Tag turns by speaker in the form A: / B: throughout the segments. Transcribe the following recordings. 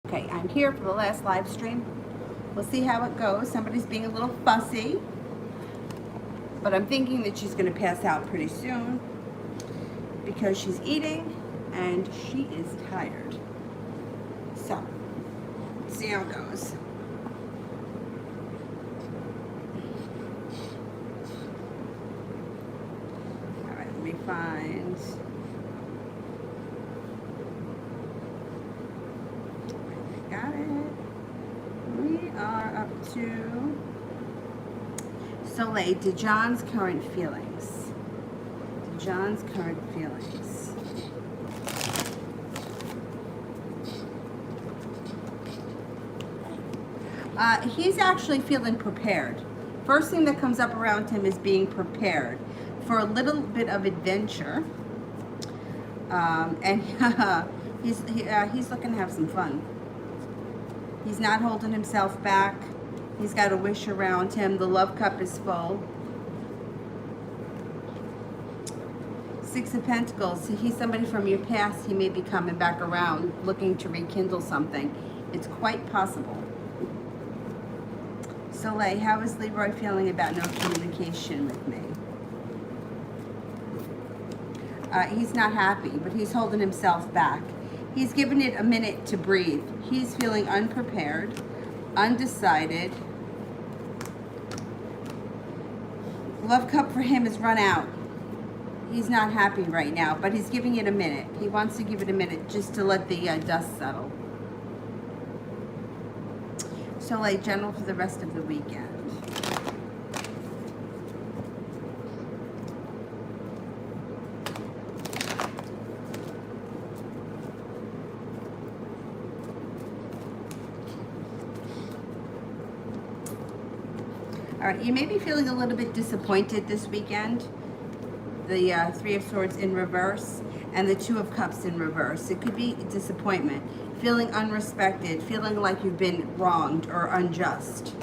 A: Okay, I'm here for the last live stream. We'll see how it goes. Somebody's being a little fussy, but I'm thinking that she's going to pass out pretty soon because she's eating and she is tired. So, let's see how it goes. All right, let me find. Got it. We are up to Soleil, Dijon's current feelings. Dijon's current feelings. He's actually feeling prepared. First thing that comes up around him is being prepared for a little bit of adventure. And he's looking to have some fun. He's not holding himself back. He's got a wish around him. The love cup is full. Six of Pentacles. He's somebody from your past. He may be coming back around looking to rekindle something. It's quite possible. Soleil, how is Leroy feeling about no communication with me? He's not happy, but he's holding himself back. He's giving it a minute to breathe. He's feeling unprepared, undecided. Love cup for him is run out. He's not happy right now, but he's giving it a minute. He wants to give it a minute just to let the dust settle. Soleil, general for the rest of the weekend. All right, you may be feeling a little bit disappointed this weekend. The Three of Swords in reverse and the Two of Cups in reverse. It could be disappointment, feeling unrespected, feeling like you've been wronged or unjust.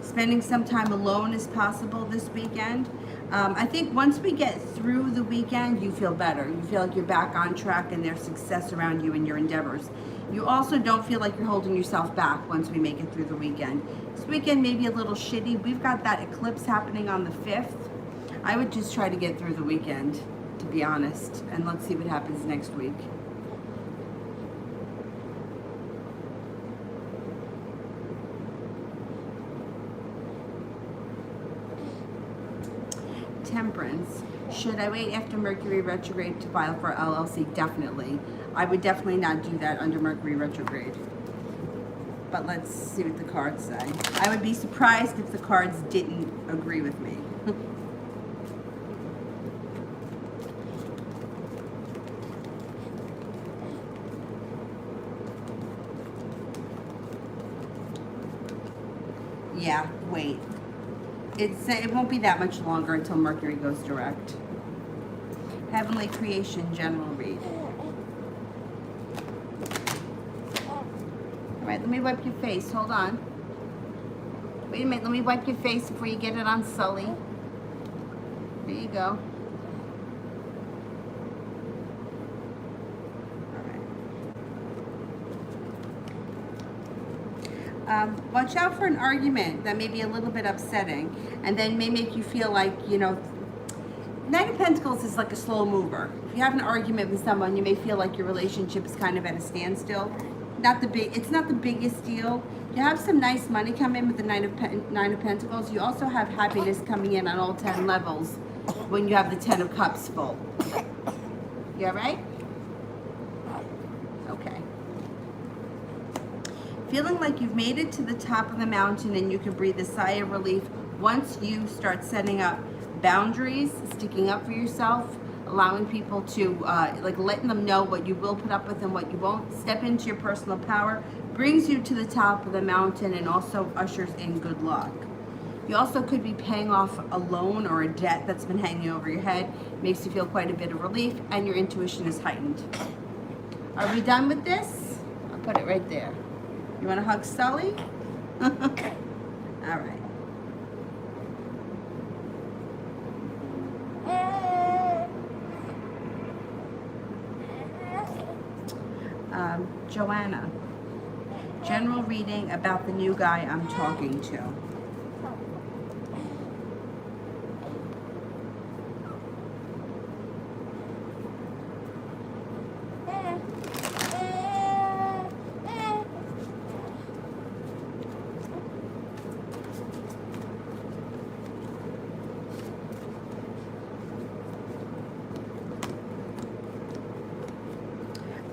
A: Spending some time alone is possible this weekend. I think once we get through the weekend, you feel better. You feel like you're back on track and there's success around you in your endeavors. You also don't feel like you're holding yourself back once we make it through the weekend. This weekend may be a little shitty. We've got that eclipse happening on the 5th. I would just try to get through the weekend, to be honest, and let's see what happens next week. Temperance. Should I wait after Mercury retrograde to file for LLC? Definitely. I would definitely not do that under Mercury retrograde. But let's see what the cards say. I would be surprised if the cards didn't agree with me. Yeah, wait. It won't be that much longer until Mercury goes direct. Heavenly Creation General Read. All right, let me wipe your face. Hold on. Wait a minute. Let me wipe your face before you get it on Sully. There you go. Watch out for an argument that may be a little bit upsetting and then may make you feel like, you know, Knight of Pentacles is like a slow mover. If you have an argument with someone, you may feel like your relationship is kind of at a standstill. It's not the biggest deal. You have some nice money come in with the Nine of Pentacles. You also have happiness coming in on all 10 levels when you have the 10 of Cups full. You all right? Okay. Feeling like you've made it to the top of the mountain and you can breathe a sigh of relief once you start setting up boundaries, sticking up for yourself, allowing people to, like letting them know what you will put up with and what you won't. Step into your personal power, brings you to the top of the mountain and also ushers in good luck. You also could be paying off a loan or a debt that's been hanging over your head. Makes you feel quite a bit of relief and your intuition is heightened. Are we done with this? I'll put it right there. You want to hug Sully? All right. Joanna. General reading about the new guy I'm talking to.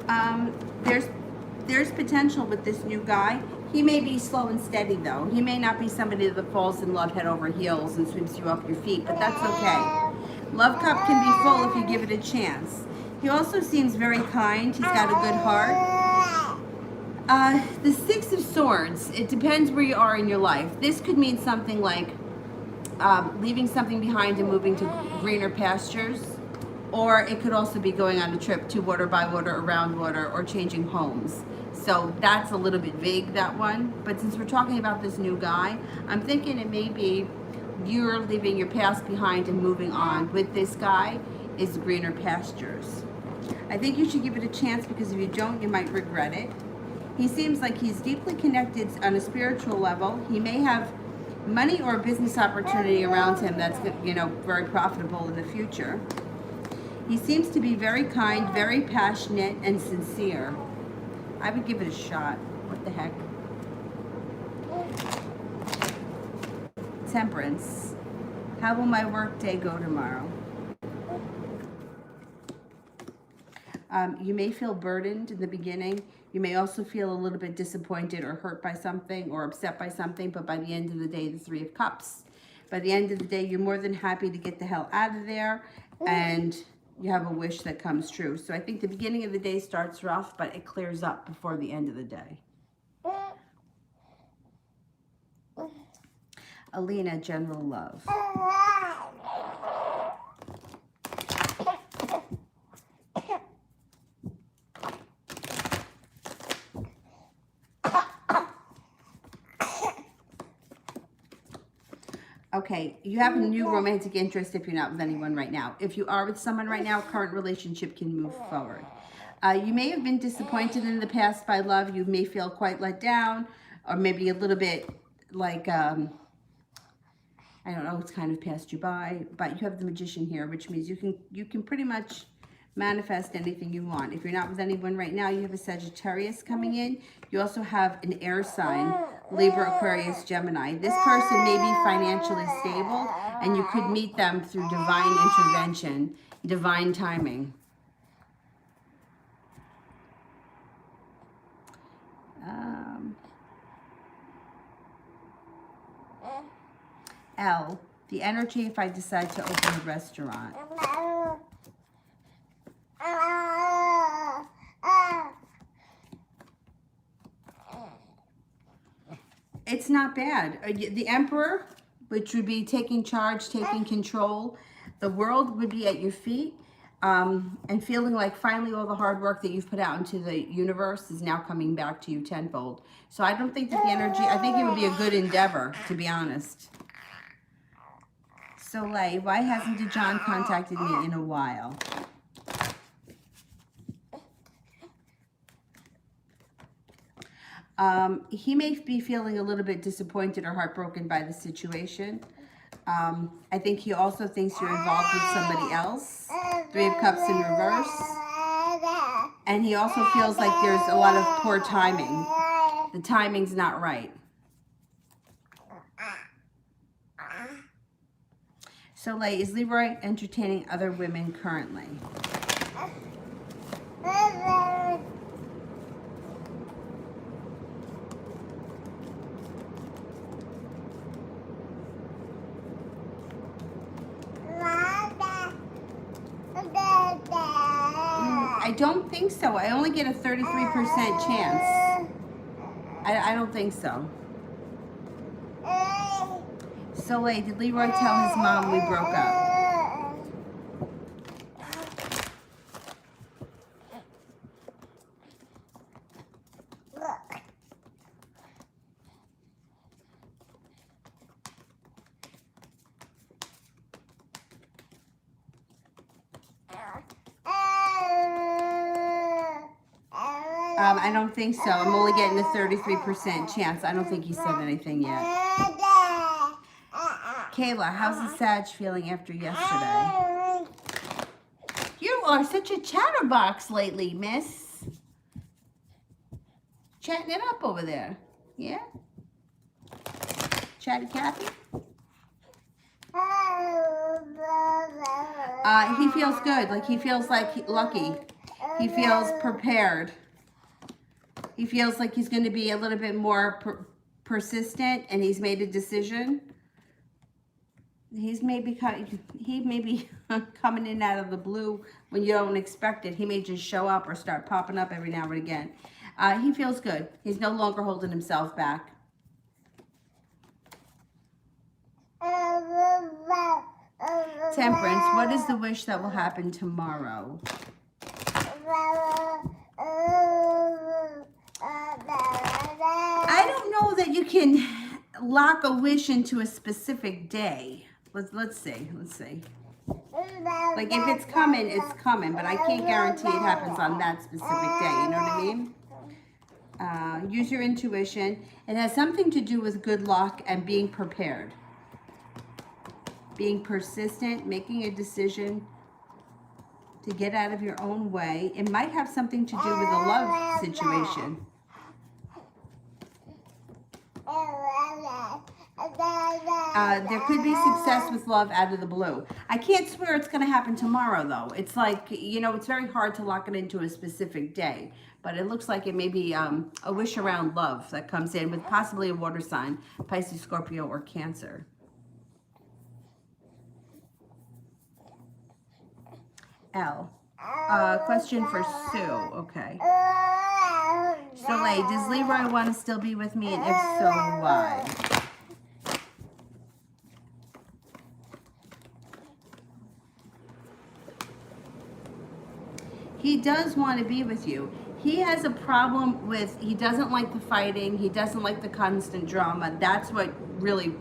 A: Um, there's potential with this new guy. He may be slow and steady though. He may not be somebody that falls in love head over heels and sweeps you off your feet, but that's okay. Love cup can be full if you give it a chance. He also seems very kind. He's got a good heart. The Six of Swords, it depends where you are in your life. This could mean something like leaving something behind and moving to greener pastures. Or it could also be going on a trip to water, by water, around water, or changing homes. So that's a little bit vague, that one. But since we're talking about this new guy, I'm thinking it may be you're leaving your past behind and moving on. With this guy is greener pastures. I think you should give it a chance, because if you don't, you might regret it. He seems like he's deeply connected on a spiritual level. He may have money or a business opportunity around him that's, very profitable in the future. He seems to be very kind, very passionate, and sincere. I would give it a shot. What the heck? Temperance. How will my work day go tomorrow? You may feel burdened in the beginning. You may also feel a little bit disappointed or hurt by something or upset by something, but by the end of the day, the Three of Cups. By the end of the day, you're more than happy to get the hell out of there, and you have a wish that comes true. So I think the beginning of the day starts rough, but it clears up before the end of the day. Alina, general love. Okay, you have a new romantic interest if you're not with anyone right now. If you are with someone right now, current relationship can move forward. You may have been disappointed in the past by love. You may feel quite let down, or maybe a little bit like, I don't know, it's kind of passed you by. But you have the Magician here, which means you can pretty much manifest anything you want. If you're not with anyone right now, you have a Sagittarius coming in. You also have an air sign, Libra, Aquarius, Gemini. This person may be financially stable, and you could meet them through divine intervention, divine timing. L, the energy if I decide to open a restaurant. It's not bad. The Emperor, which would be taking charge, taking control, the world would be at your feet, and feeling like finally all the hard work that you've put out into the universe is now coming back to you tenfold. So I don't think that the energy, I think it would be a good endeavor, to be honest. Soleil, why hasn't John contacted me in a while? He may be feeling a little bit disappointed or heartbroken by the situation. I think he also thinks you're involved with somebody else. Three of Cups in reverse. And he also feels like there's a lot of poor timing. The timing's not right. Soleil, is Leroy entertaining other women currently? I don't think so. I only get a 33% chance. I don't think so. Soleil, did Leroy tell his mom we broke up? I don't think so. I'm only getting a 33% chance. I don't think he said anything yet. Kayla, how's the Sag feeling after yesterday? You are such a chatterbox lately, miss. Chatting it up over there. Yeah? Chatty Cathy? He feels good. Like, he feels like lucky. He feels prepared. He feels like he's going to be a little bit more persistent, and he's made a decision. He may be coming in out of the blue when you don't expect it. He may just show up or start popping up every now and again. He feels good. He's no longer holding himself back. Temperance, what is the wish that will happen tomorrow? I don't know that you can lock a wish into a specific day. Let's see. Like, if it's coming, it's coming, but I can't guarantee it happens on that specific day. You know what I mean? Use your intuition. It has something to do with good luck and being prepared. Being persistent, making a decision to get out of your own way. It might have something to do with a love situation. There could be success with love out of the blue. I can't swear it's going to happen tomorrow, though. It's like, you know, it's very hard to lock it into a specific day. But it looks like it may be a wish around love that comes in with possibly a water sign, Pisces, Scorpio, or Cancer. L. Question for Sue. Okay. Soleil, does Leroy want to still be with me? And if so, why? He does want to be with you. He has a problem with, he doesn't like the fighting. He doesn't like the constant drama. That's what really,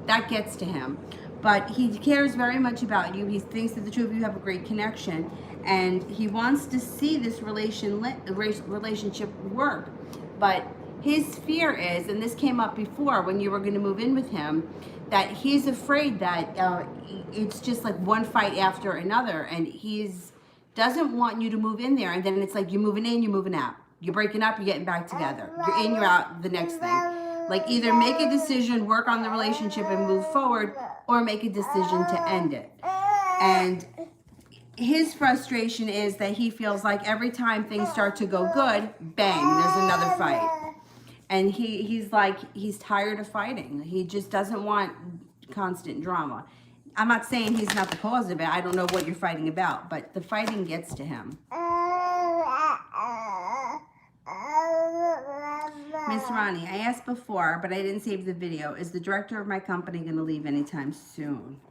A: that gets to him. But he cares very much about you. He thinks that the two of you have a great connection. And he wants to see this relationship work. But his fear is, and this came up before when you were going to move in with him, that he's afraid that it's just like one fight after another. And doesn't want you to move in there. And then it's like you're moving in, you're moving out. You're breaking up, you're getting back together. You're in, you're out, the next thing. Like, either make a decision, work on the relationship and move forward, or make a decision to end it. And his frustration is that he feels like every time things start to go good, bang, there's another fight. And he's like, he's tired of fighting. He just doesn't want constant drama. I'm not saying he's not the cause of it. I don't know what you're fighting about, but the fighting gets to him. Miss Ronnie, I asked before, but I didn't save the video. Is the director of my company going to leave anytime soon?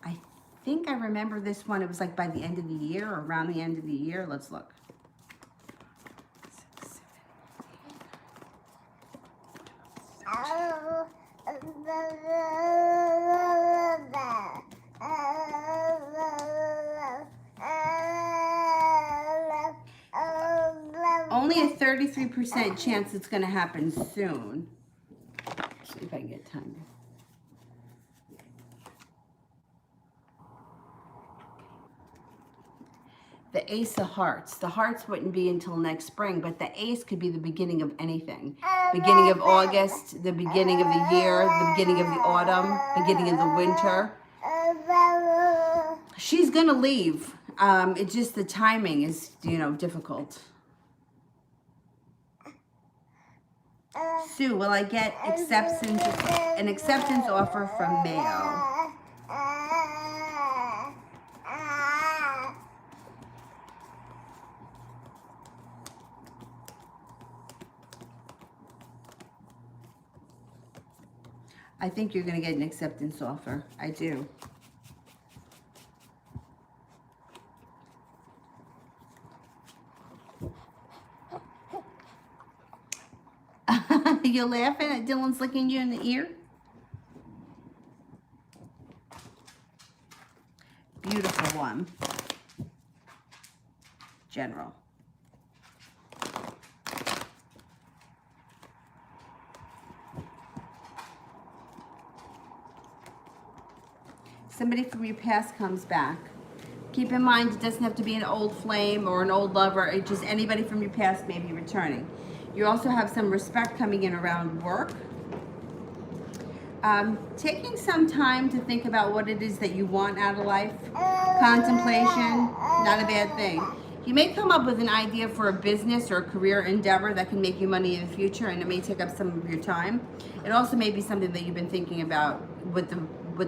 A: I think I remember this one. It was like by the end of the year or around the end of the year. Let's look. 6, 7, 8, 9, 10. Only a 33% chance it's going to happen soon. Let's see if I can get time. The Ace of Hearts. The hearts wouldn't be until next spring, but the Ace could be the beginning of anything. Beginning of August, the beginning of the year, the beginning of the autumn, beginning of the winter. She's going to leave. It's just the timing is, difficult. Sue, will I get an acceptance offer from Mayo? I think you're going to get an acceptance offer. I do. You're laughing at Dylan's licking you in the ear? Beautiful one. General. Somebody from your past comes back. Keep in mind, it doesn't have to be an old flame or an old lover. It's just anybody from your past may be returning. You also have some respect coming in around work. Taking some time to think about what it is that you want out of life. Contemplation, not a bad thing. You may come up with an idea for a business or a career endeavor that can make you money in the future, and it may take up some of your time. It also may be something that you've been thinking about with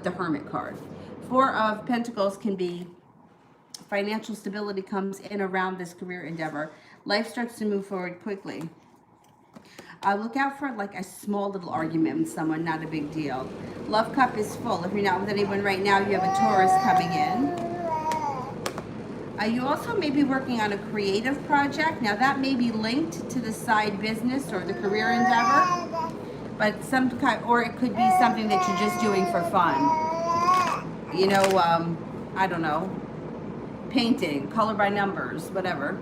A: the Hermit card. Four of Pentacles can be financial stability comes in around this career endeavor. Life starts to move forward quickly. Look out for like a small little argument with someone, not a big deal. Love cup is full. If you're not with anyone right now, you have a Taurus coming in. You also may be working on a creative project. Now that may be linked to the side business or the career endeavor, but some kind, or it could be something that you're just doing for fun. You know, I don't know, painting, color by numbers, whatever.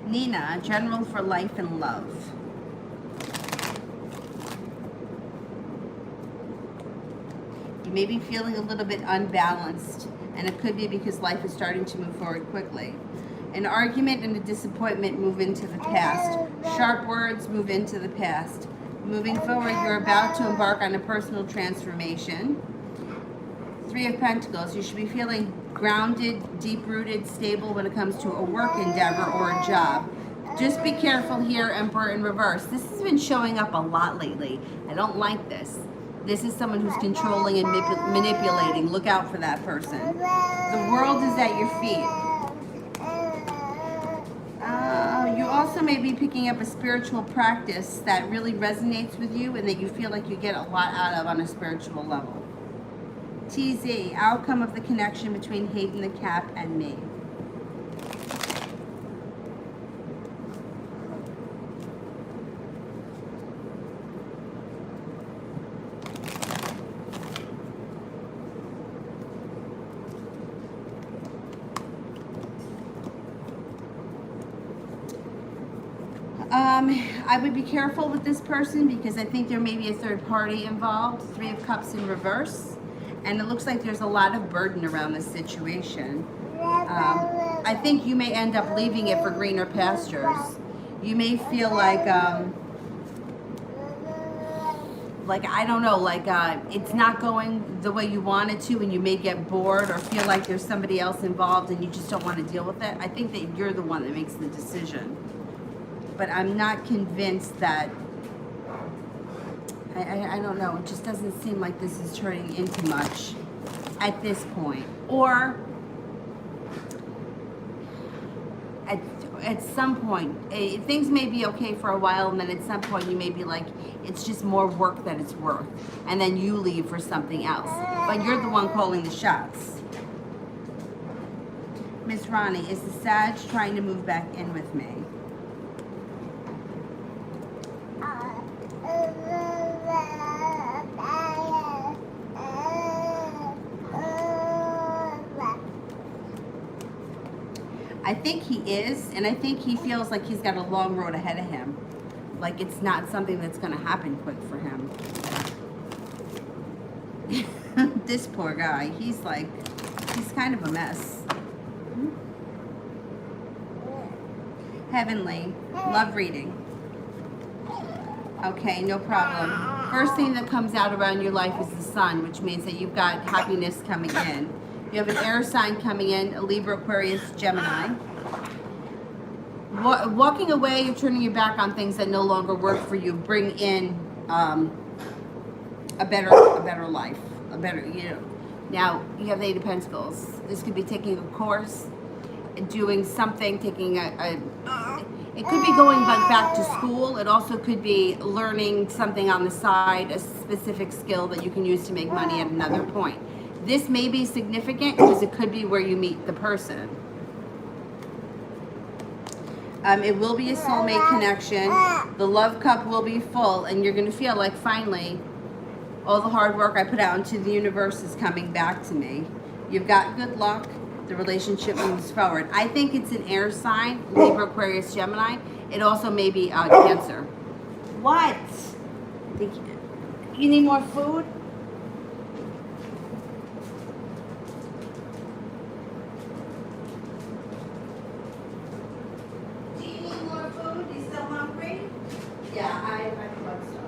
A: Nina, general for life and love. You may be feeling a little bit unbalanced, and it could be because life is starting to move forward quickly. An argument and a disappointment move into the past. Sharp words move into the past. Moving forward, you're about to embark on a personal transformation. Three of Pentacles, you should be feeling grounded, deep-rooted, stable when it comes to a work endeavor or a job. Just be careful here, Emperor in reverse. This has been showing up a lot lately. I don't like this. This is someone who's controlling and manipulating. Look out for that person. The world is at your feet. You also may be picking up a spiritual practice that really resonates with you and that you feel like you get a lot out of on a spiritual level. TZ, outcome of the connection between Hayden the Cap and me. I would be careful with this person because I think there may be a third party involved. Three of Cups in reverse. And it looks like there's a lot of burden around this situation. I think you may end up leaving it for greener pastures. You may feel like I don't know, it's not going the way you want it to, and you may get bored or feel like there's somebody else involved and you just don't want to deal with it. I think that you're the one that makes the decision. But I'm not convinced that, I don't know, it just doesn't seem like this is turning into much at this point. Or at some point, things may be okay for a while, and then at some point you may be like, it's just more work than it's worth. And then you leave for something else. But you're the one calling the shots. Miss Ronnie, is the Sag trying to move back in with me? I think he is, and I think he feels like he's got a long road ahead of him. Like it's not something that's going to happen quick for him. This poor guy, he's kind of a mess. Heavenly, love reading. Okay, no problem. First thing that comes out around your life is the sun, which means that you've got happiness coming in. You have an air sign coming in, a Libra, Aquarius, Gemini. Walking away, you're turning your back on things that no longer work for you. Bring in a better life, Now, you have the Eight of Pentacles. This could be taking a course, doing something, taking it could be going back to school. It also could be learning something on the side, a specific skill that you can use to make money at another point. This may be significant because it could be where you meet the person. It will be a soulmate connection. The love cup will be full, and you're going to feel like finally all the hard work I put out into the universe is coming back to me. You've got good luck. The relationship moves forward. I think it's an air sign, Libra, Aquarius, Gemini. It also may be Cancer. What? You need more food? Do you need more food? You still hungry? Yeah, I love so.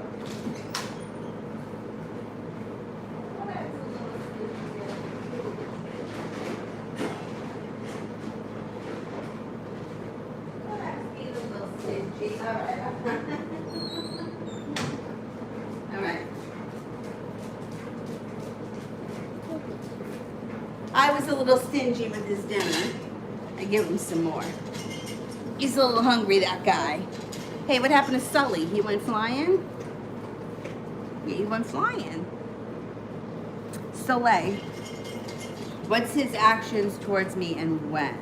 A: All right. I was a little stingy with his dinner. I give him some more. He's a little hungry, that guy. Hey, what happened to Sully? He went flying? Yeah, he went flying. Soleil, what's his actions towards me and when?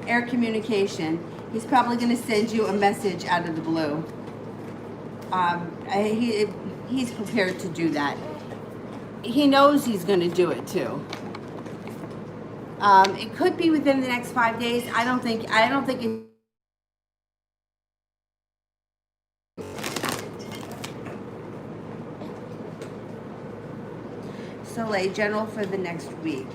A: Air communication. He's probably going to send you a message out of the blue. He's prepared to do that. He knows he's going to do it too. It could be within the next 5 days. I don't think it. Soleil, general for the next week.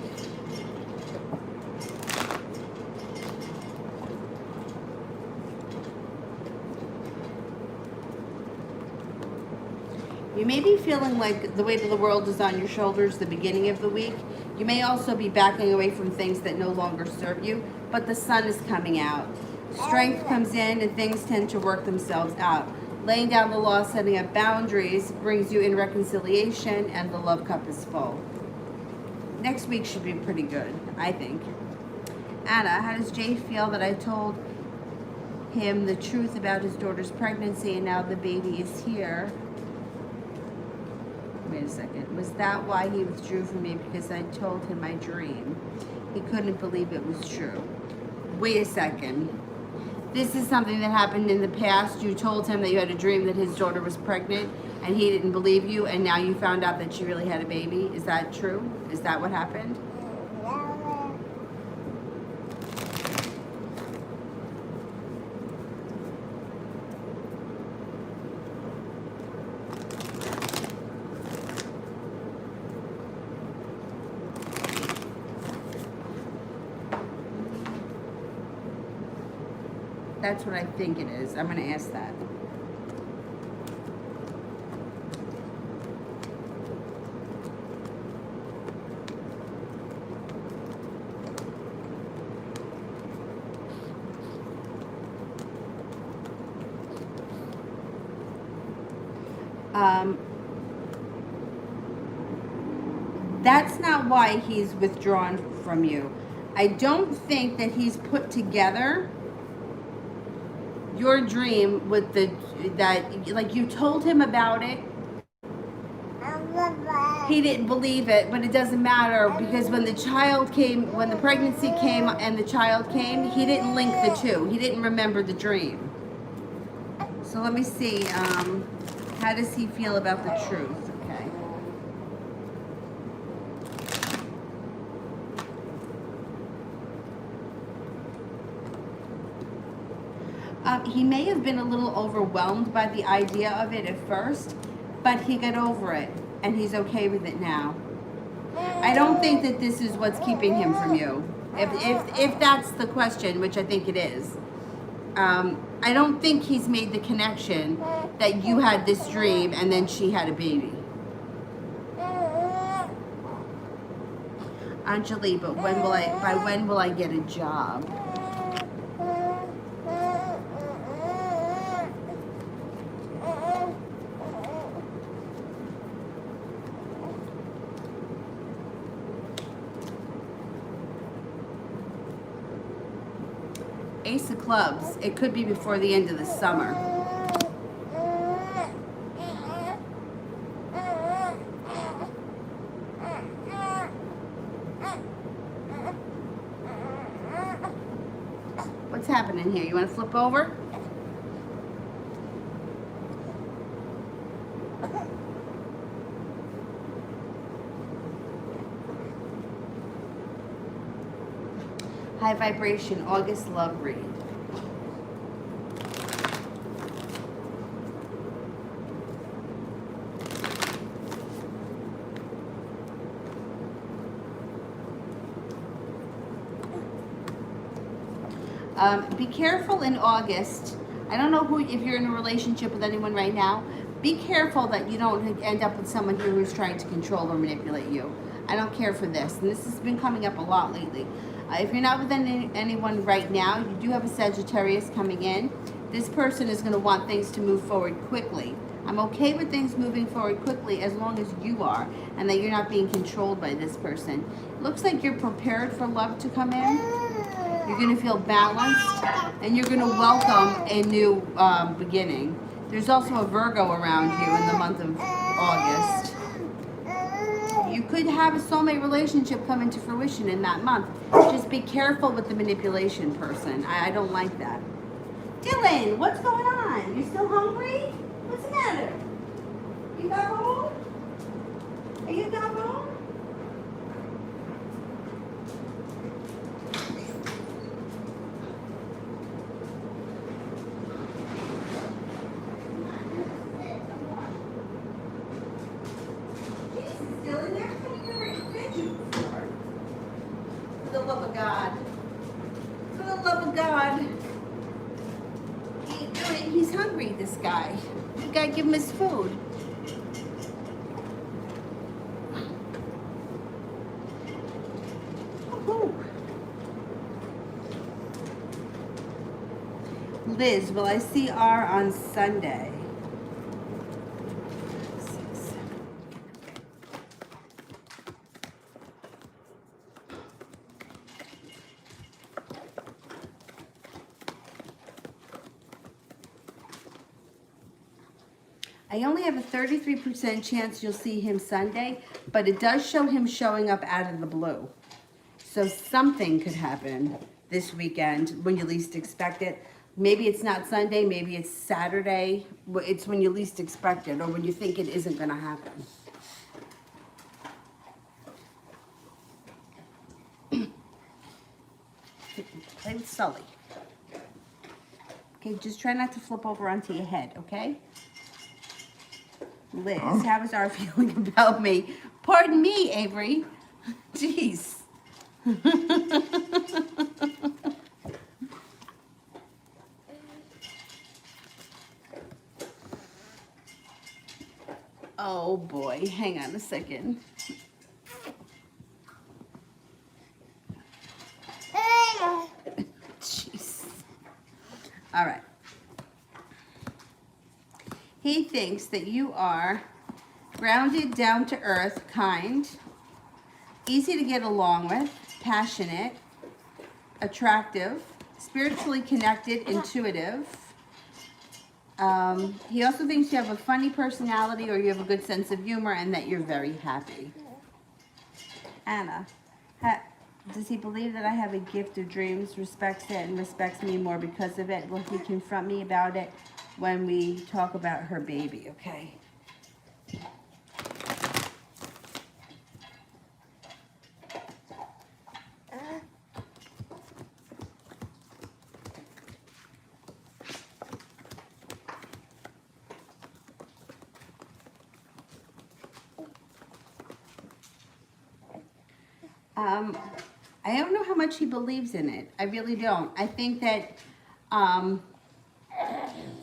A: You may be feeling like the weight of the world is on your shoulders the beginning of the week. You may also be backing away from things that no longer serve you, but the sun is coming out. Strength comes in and things tend to work themselves out. Laying down the law, setting up boundaries brings you in reconciliation, and the love cup is full. Next week should be pretty good, I think. Anna, how does Jay feel that I told him the truth about his daughter's pregnancy and now the baby is here? Wait a second. Was that why he withdrew from me? Because I told him my dream. He couldn't believe it was true. Wait a second. This is something that happened in the past. You told him that you had a dream that his daughter was pregnant and he didn't believe you, and now you found out that she really had a baby. Is that true? Is that what happened? That's what I think it is. I'm going to ask that. That's not why he's withdrawn from you. I don't think that he's put together your dream with like you told him about it. He didn't believe it, but it doesn't matter because when the pregnancy came and the child came, he didn't link the two. He didn't remember the dream. So let me see. How does he feel about the truth? Okay. He may have been a little overwhelmed by the idea of it at first, but he got over it and he's okay with it now. I don't think that this is what's keeping him from you. If that's the question, which I think it is. I don't think he's made the connection that you had this dream and then she had a baby. Anjali, but by when will I get a job? Ace of Clubs, it could be before the end of the summer. What's happening here? You want to flip over? High vibration, August love read. Be careful in August. I don't know if you're in a relationship with anyone right now. Be careful that you don't end up with someone here who's trying to control or manipulate you. I don't care for this. And this has been coming up a lot lately. If you're not with anyone right now, you do have a Sagittarius coming in. This person is going to want things to move forward quickly. I'm okay with things moving forward quickly as long as you are and that you're not being controlled by this person. It looks like you're prepared for love to come in. You're going to feel balanced and you're going to welcome a new beginning. There's also a Virgo around you in the month of August. You could have a soulmate relationship come into fruition in that month. Just be careful with the manipulation person. I don't like that. Dylan, what's going on? You still hungry? What's the matter? You got home? Are you got home? For the love of God. For the love of God. He's hungry, this guy. You gotta give him his food. Ooh. Liz, will I see R on Sunday? I only have a 33% chance you'll see him Sunday, but it does show him showing up out of the blue. So something could happen this weekend when you least expect it. Maybe it's not Sunday, maybe it's Saturday. It's when you least expect it or when you think it isn't going to happen. Play with Sully. Okay, just try not to flip over onto your head, okay? Liz, how is our feeling about me? Pardon me, Avery. Jeez. Oh boy, hang on a second. Jeez. All right. He thinks that you are grounded, down to earth, kind, easy to get along with, passionate, attractive, spiritually connected, intuitive. He also thinks you have a funny personality or you have a good sense of humor and that you're very happy. Anna, does he believe that I have a gift of dreams, respects it, and respects me more because of it? Will he confront me about it when we talk about her baby? Okay. I don't know how much he believes in it. I really don't. I think that,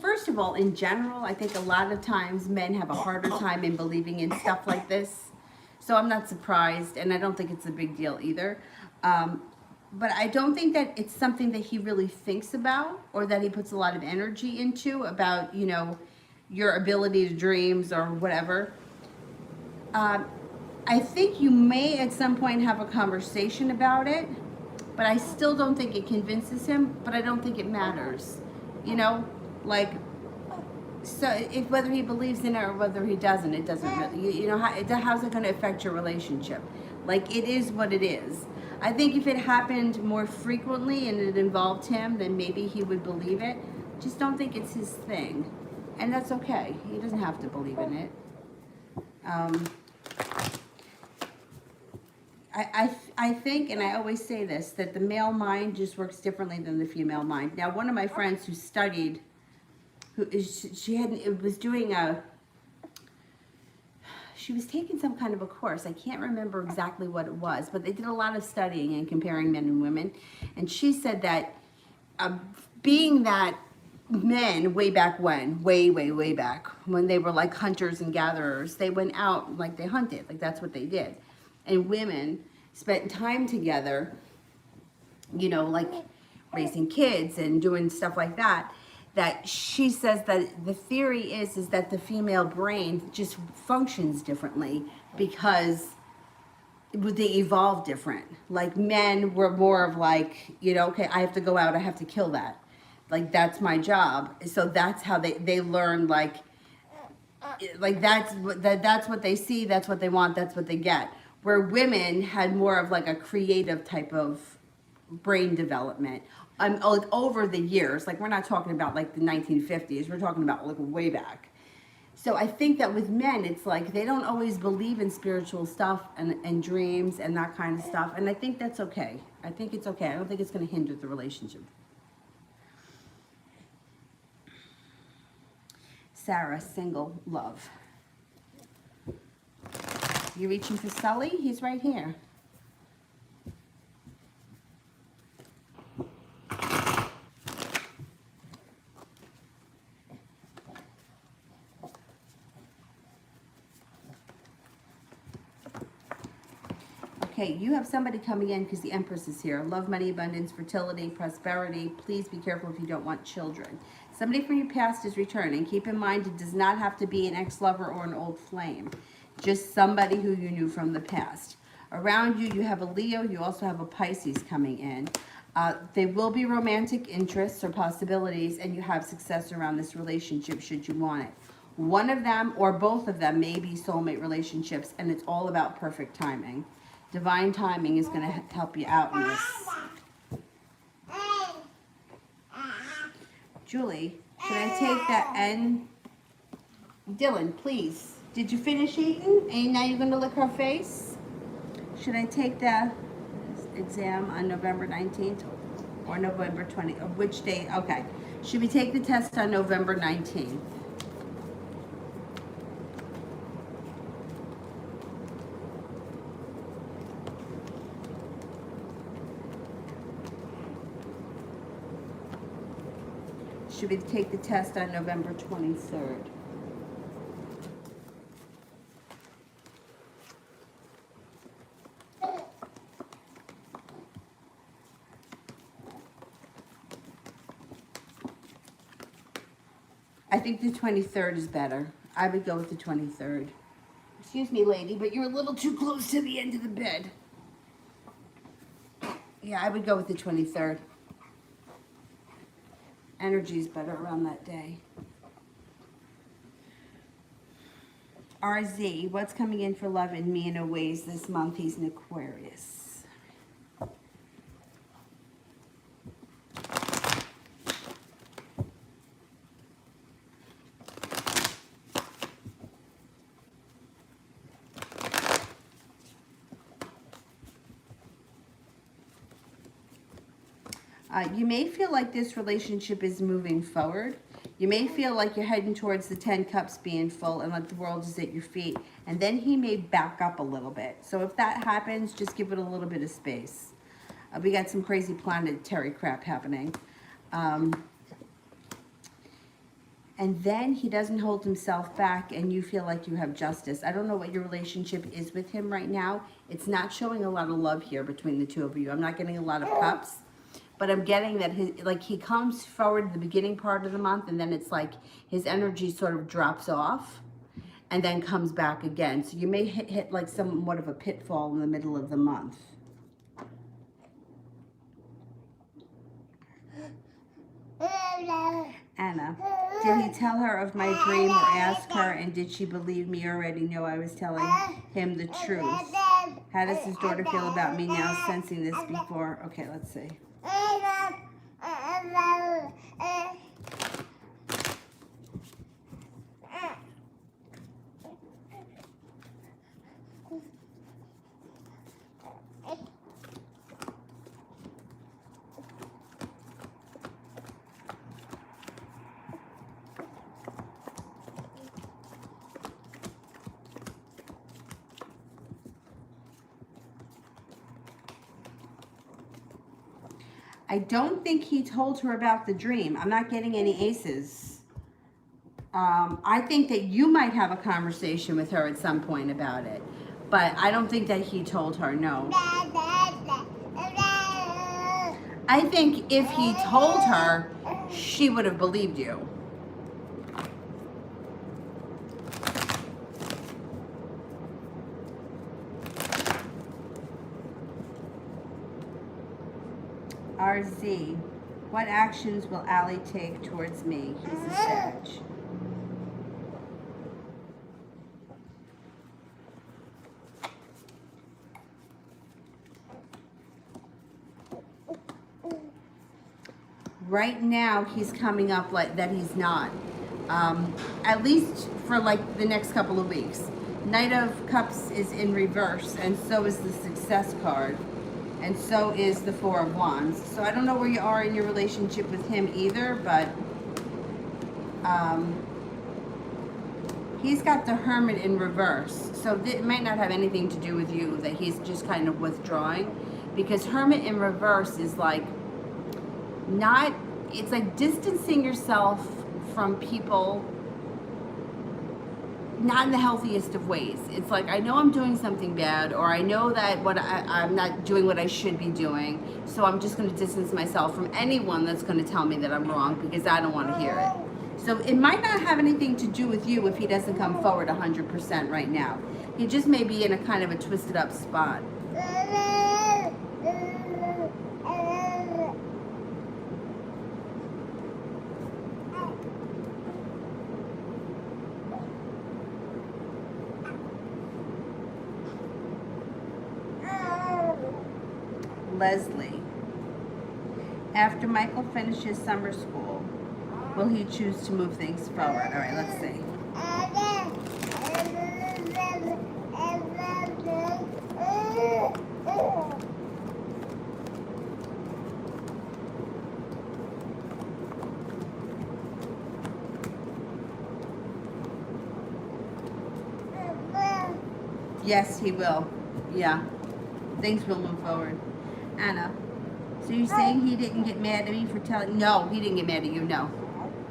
A: first of all, in general, I think a lot of times men have a harder time in believing in stuff like this. So I'm not surprised, and I don't think it's a big deal either. But I don't think that it's something that he really thinks about or that he puts a lot of energy into about, you know, your ability to dreams or whatever. I think you may at some point have a conversation about it, but I still don't think it convinces him, but I don't think it matters. You know, like, so if whether he believes in it or whether he doesn't, it doesn't really, you know, how's it going to affect your relationship? Like, it is what it is. I think if it happened more frequently and it involved him, then maybe he would believe it. Just don't think it's his thing. And that's okay. He doesn't have to believe in it. I think, and I always say this, that the male mind just works differently than the female mind. Now, one of my friends who studied, was doing she was taking some kind of a course. I can't remember exactly what it was, but they did a lot of studying and comparing men and women. And she said that being that men way back when, way back, when they were like hunters and gatherers, they went out, like they hunted, like that's what they did. And women spent time together, you know, like raising kids and doing stuff like that. That she says that the theory is that the female brain just functions differently because they evolved different. Like men were more of like, you know, okay, I have to go out, I have to kill that. Like that's my job. So that's how they learn, like that's what they see, that's what they want, that's what they get. Where women had more of like a creative type of brain development. Like over the years, like we're not talking about like the 1950s, we're talking about like way back. So I think that with men, it's like they don't always believe in spiritual stuff and dreams and that kind of stuff. And I think that's okay. I think it's okay. I don't think it's going to hinder the relationship. Sarah, single, love. You reaching for Sully? He's right here. Okay, you have somebody coming in because the Empress is here. Love, money, abundance, fertility, prosperity. Please be careful if you don't want children. Somebody from your past is returning. Keep in mind it does not have to be an ex-lover or an old flame. Just somebody who you knew from the past. Around you, you have a Leo. You also have a Pisces coming in. There will be romantic interests or possibilities, and you have success around this relationship should you want it. One of them or both of them may be soulmate relationships, and it's all about perfect timing. Divine timing is going to help you out in this. Julie, should I take that N? Dylan, please. Did you finish eating? And now you're going to lick her face? Should I take the exam on November 19th or November 20th? Or which day? Okay. Should we take the test on November 19th? Should we take the test on November 23rd? I think the 23rd is better. I would go with the 23rd. Excuse me, lady, but you're a little too close to the end of the bed. Yeah, I would go with the 23rd. Energy is better around that day. RZ, what's coming in for love in me in a ways this month? He's an Aquarius. You may feel like this relationship is moving forward. You may feel like you're heading towards the 10 cups being full and like the world is at your feet. And then he may back up a little bit. So if that happens, just give it a little bit of space. We got some crazy planetary crap happening. And then he doesn't hold himself back and you feel like you have justice. I don't know what your relationship is with him right now. It's not showing a lot of love here between the two of you. I'm not getting a lot of cups. But I'm getting that he comes forward at the beginning part of the month and then it's like his energy sort of drops off and then comes back again. So you may hit like somewhat of a pitfall in the middle of the month. Anna, did he tell her of my dream or ask her, and did she believe me or already know I was telling him the truth? How does his daughter feel about me now sensing this before? Okay, let's see. I don't think he told her about the dream. I'm not getting any aces. I think that you might have a conversation with her at some point about it. But I don't think that he told her, no. I think if he told her, she would have believed you. RZ, what actions will Allie take towards me? He's a Sag. Right now, he's coming up like that he's not. At least for like the next couple of weeks. Knight of Cups is in reverse, and so is the Success card. And so is the Four of Wands. So I don't know where you are in your relationship with him either, but he's got the Hermit in reverse. So it might not have anything to do with you, that he's just kind of withdrawing. Because Hermit in reverse is like not, it's like distancing yourself from people, not in the healthiest of ways. It's like, I know I'm doing something bad, or I know that I'm not doing what I should be doing, so I'm just going to distance myself from anyone that's going to tell me that I'm wrong, because I don't want to hear it. So it might not have anything to do with you if he doesn't come forward 100% right now. He just may be in a kind of a twisted up spot. Leslie, after Michael finishes summer school, will he choose to move things forward? All right, let's see. Yes, he will. Yeah, things will move forward. Anna, so you're saying he didn't get mad at me for telling? No, he didn't get mad at you, no.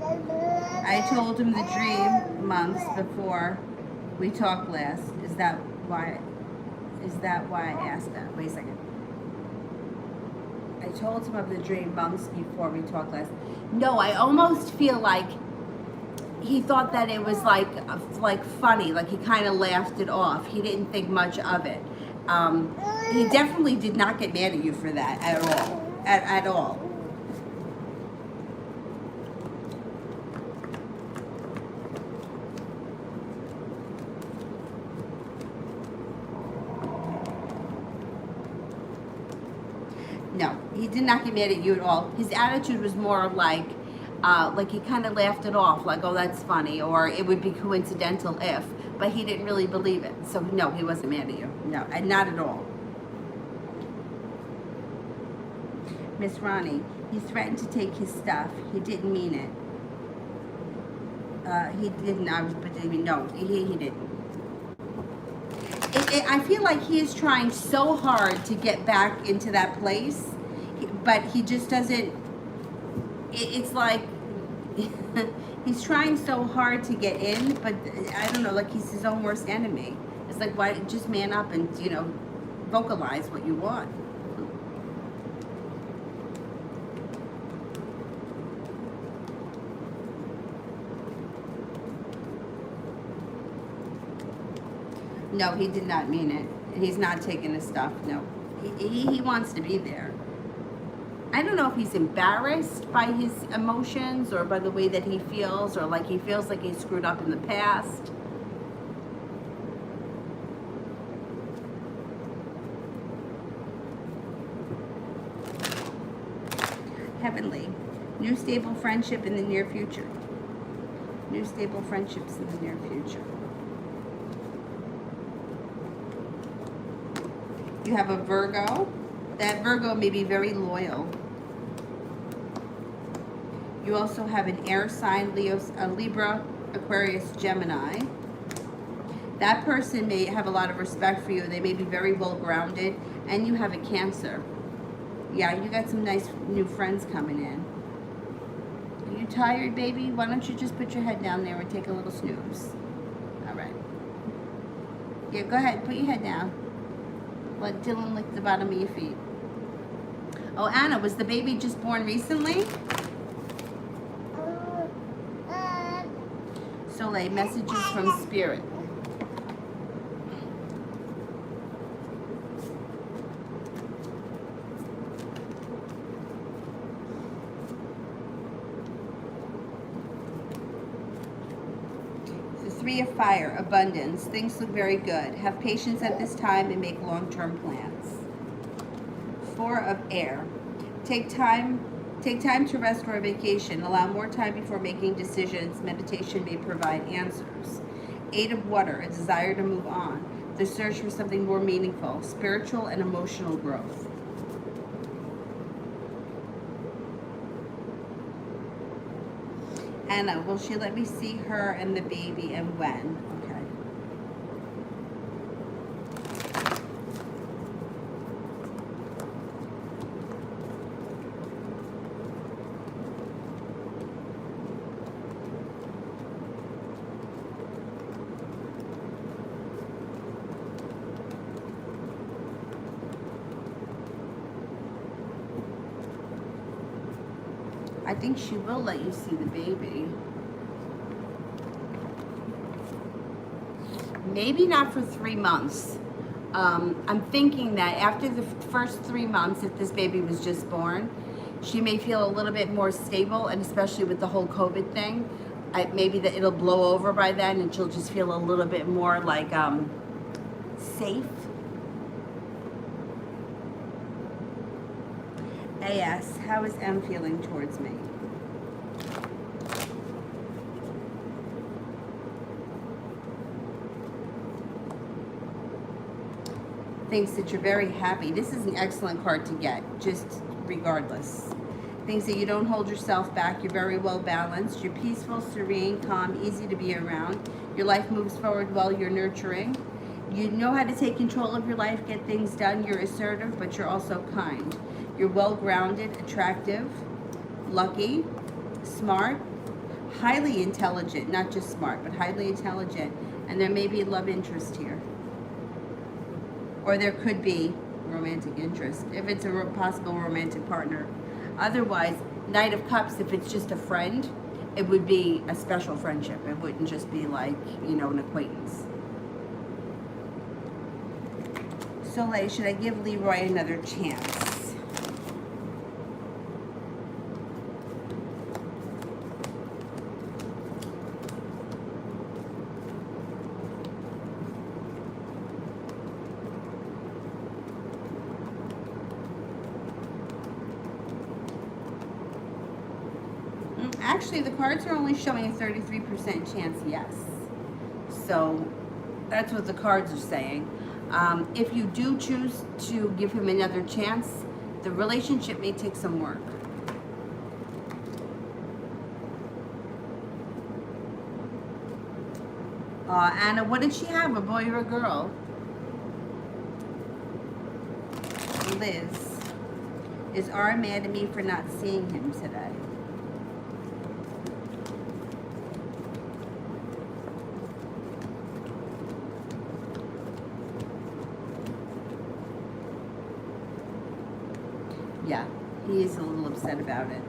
A: I told him the dream months before we talked last. Is that why I asked that? Wait a second. I told him of the dream months before we talked last. No, I almost feel like he thought that it was like funny, like he kind of laughed it off. He didn't think much of it. He definitely did not get mad at you for that at all. At all. No, he did not get mad at you at all. His attitude was more like he kind of laughed it off, like, oh, that's funny, or it would be coincidental if, but he didn't really believe it. So no, he wasn't mad at you. No, and not at all. Miss Ronnie, he threatened to take his stuff. He didn't mean it. He didn't. No, he didn't. I feel like he is trying so hard to get back into that place, but he just doesn't. It's like he's trying so hard to get in, but I don't know, like he's his own worst enemy. It's like, why just man up and, vocalize what you want. No, he did not mean it. He's not taking his stuff. No, he wants to be there. I don't know if he's embarrassed by his emotions or by the way that he feels, or like he feels like he screwed up in the past. Heavenly, new stable friendship in the near future. New stable friendships in the near future. You have a Virgo. That Virgo may be very loyal. You also have an air sign, Libra, Aquarius, Gemini. That person may have a lot of respect for you. They may be very well grounded. And you have a Cancer. Yeah, you got some nice new friends coming in. Are you tired, baby? Why don't you just put your head down there and take a little snooze? All right. Yeah, go ahead. Put your head down. Let Dylan lick the bottom of your feet. Oh, Anna, was the baby just born recently? Soleil, messages from Spirit. Three of Fire, abundance. Things look very good. Have patience at this time and make long-term plans. Four of Air. Take time to rest or a vacation. Allow more time before making decisions. Meditation may provide answers. Eight of Water, a desire to move on. The search for something more meaningful. Spiritual and emotional growth. Anna, will she let me see her and the baby, and when? Okay. I think she will let you see the baby. Maybe not for 3 months. I'm thinking that after the first 3 months, if this baby was just born, she may feel a little bit more stable, and especially with the whole COVID thing, maybe that it'll blow over by then and she'll just feel a little bit more like safe. AS, how is M feeling towards me? Thinks that you're very happy. This is an excellent card to get, just regardless. Thinks that you don't hold yourself back. You're very well balanced. You're peaceful, serene, calm, easy to be around. Your life moves forward well. You're nurturing. You know how to take control of your life, get things done. You're assertive, but you're also kind. You're well-grounded, attractive, lucky, smart, highly intelligent, not just smart, but highly intelligent. And there may be a love interest here. Or there could be romantic interest, if it's a possible romantic partner. Otherwise, Knight of Cups, if it's just a friend, it would be a special friendship. It wouldn't just be like, you know, an acquaintance. Soleil, should I give Leroy another chance? Actually, the cards are only showing a 33% chance yes. So that's what the cards are saying. If you do choose to give him another chance, the relationship may take some work. Anna, what did she have, a boy or a girl? Liz, is R mad at me for not seeing him today? Yeah, he is a little upset about it.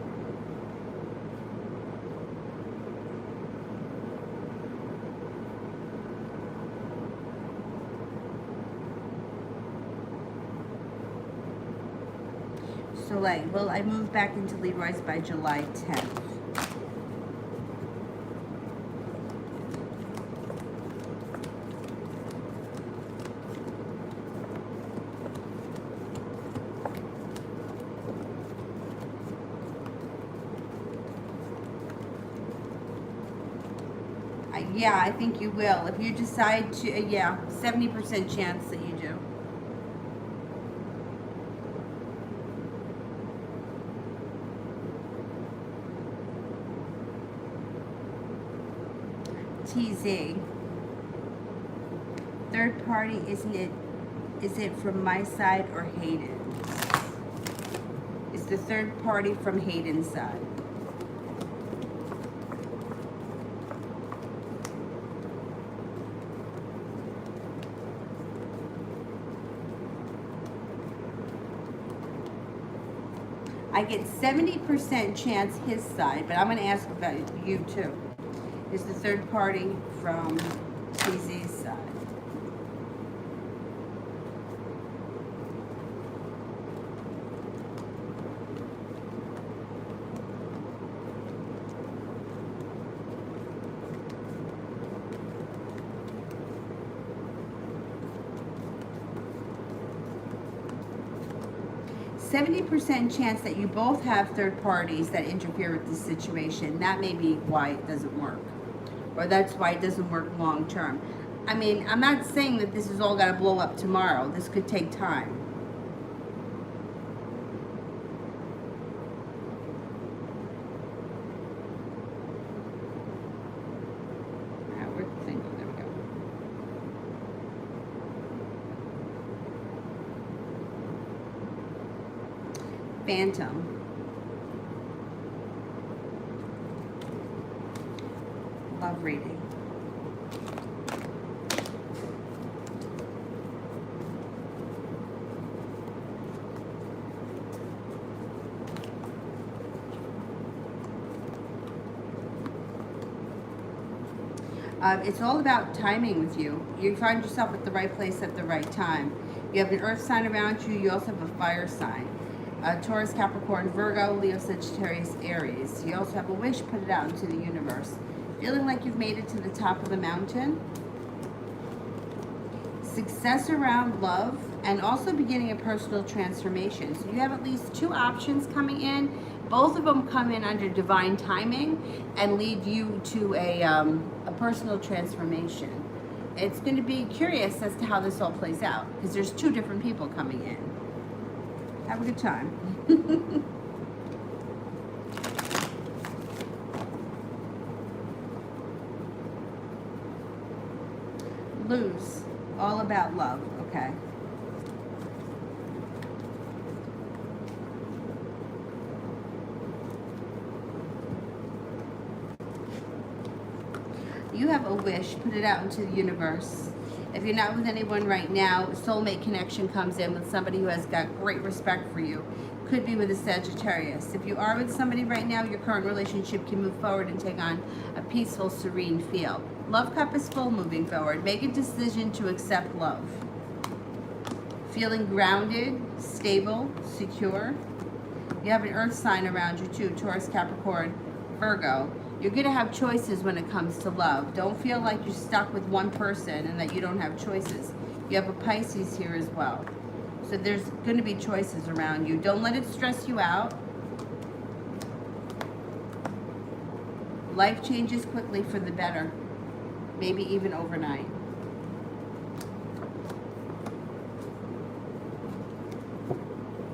A: Soleil, will I move back into Leroy's by July 10th? Yeah, I think you will. If you decide to, yeah, 70% chance that you do. TZ. Third party, isn't it? Is it from my side or Hayden's? the third party from Hayden's side. I get 70% chance his side, but I'm going to ask about you too. Is the third party from TZ's side? %70 chance that you both have third parties that interfere with the situation. That may be why it doesn't work. Or that's why it doesn't work long term. I mean, I'm not saying that this is all got to blow up tomorrow. This could take time. There we go. Phantom. Love reading. It's all about timing with you. You find yourself at the right place at the right time. You have an earth sign around you. You also have a fire sign. Taurus, Capricorn, Virgo, Leo, Sagittarius, Aries. You also have a wish, put it out into the universe. Feeling like you've made it to the top of the mountain. Success around love, and also beginning a personal transformation. So you have at least 2 options coming in. Both of them come in under divine timing and lead you to a personal transformation. It's going to be curious as to how this all plays out, because there's 2 different people coming in. Have a good time. Lose. All about love. Okay. You have a wish. Put it out into the universe. If you're not with anyone right now, soulmate connection comes in with somebody who has got great respect for you. Could be with a Sagittarius. If you are with somebody right now, your current relationship can move forward and take on a peaceful, serene feel. Love cup is full moving forward. Make a decision to accept love. Feeling grounded, stable, secure. You have an earth sign around you too, Taurus, Capricorn, Virgo. You're going to have choices when it comes to love. Don't feel like you're stuck with one person and that you don't have choices. You have a Pisces here as well. So there's going to be choices around you. Don't let it stress you out. Life changes quickly for the better. Maybe even overnight.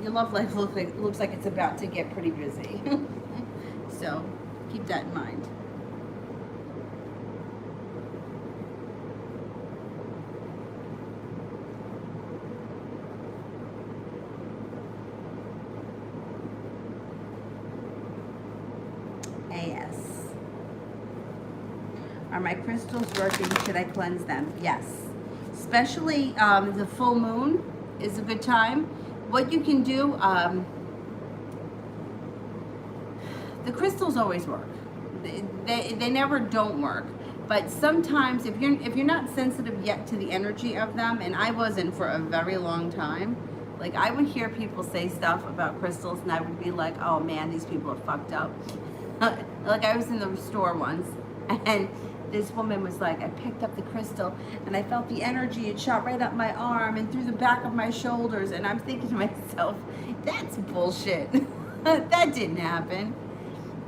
A: Your love life looks like it's about to get pretty busy. So keep that in mind. AS. Are my crystals working? Should I cleanse them? Yes. Especially the full moon is a good time. What you can do, the crystals always work. They never don't work. But sometimes if you're not sensitive yet to the energy of them, and I wasn't for a very long time, like I would hear people say stuff about crystals and I would be like, oh man, these people are fucked up. Like I was in the store once and this woman was like, I picked up the crystal and I felt the energy. It shot right up my arm and through the back of my shoulders. And I'm thinking to myself, that's bullshit. That didn't happen.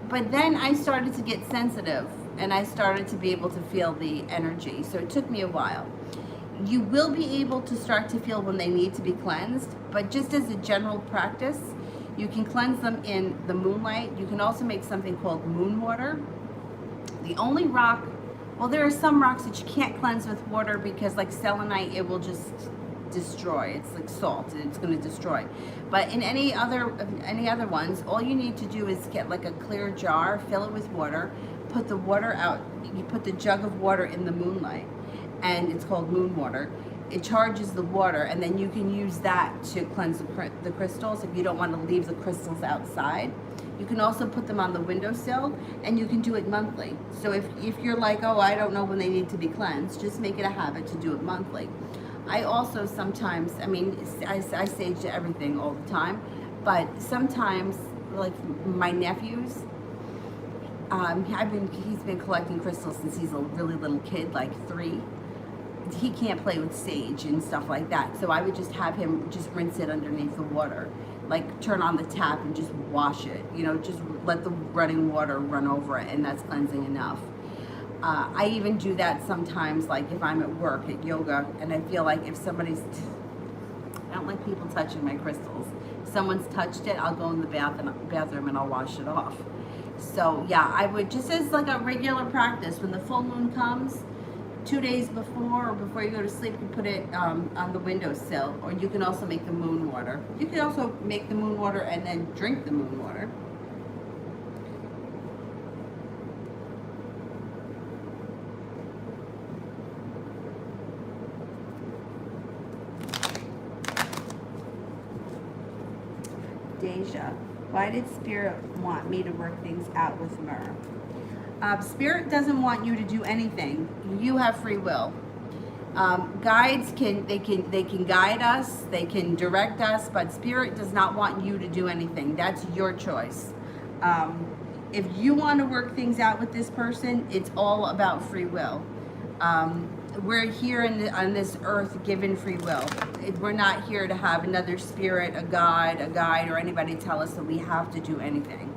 A: But then I started to get sensitive and I started to be able to feel the energy. So it took me a while. You will be able to start to feel when they need to be cleansed, but just as a general practice, you can cleanse them in the moonlight. You can also make something called moon water. The only rock, well, there are some rocks that you can't cleanse with water because like selenite, it will just destroy. It's like salt, and it's going to destroy. But in any other ones, all you need to do is get like a clear jar, fill it with water, put the water out. You put the jug of water in the moonlight, and it's called moon water. It charges the water, and then you can use that to cleanse the crystals if you don't want to leave the crystals outside. You can also put them on the windowsill, and you can do it monthly. So if you're like, oh, I don't know when they need to be cleansed, just make it a habit to do it monthly. I also sometimes, I mean, I sage everything all the time, but sometimes, like my nephews, he's been collecting crystals since he's a really little kid, like 3. He can't play with sage and stuff like that, so I would just have him just rinse it underneath the water, like turn on the tap and just wash it, you know, just let the running water run over it, and that's cleansing enough. I even do that sometimes, like if I'm at work at yoga and I feel like if somebody's, I don't like people touching my crystals. If someone's touched it, I'll go in the bathroom and I'll wash it off. So yeah, I would, just as like a regular practice, when the full moon comes, 2 days before or before you go to sleep, you put it on the windowsill, or you can also make the moon water. You can also make the moon water and then drink the moon water. Deja, why did Spirit want me to work things out with Myrrh? Spirit doesn't want you to do anything. You have free will. Guides can guide us, they can direct us, but Spirit does not want you to do anything. That's your choice. If you want to work things out with this person, it's all about free will. We're here on this earth given free will. We're not here to have another spirit, a guide, or anybody tell us that we have to do anything.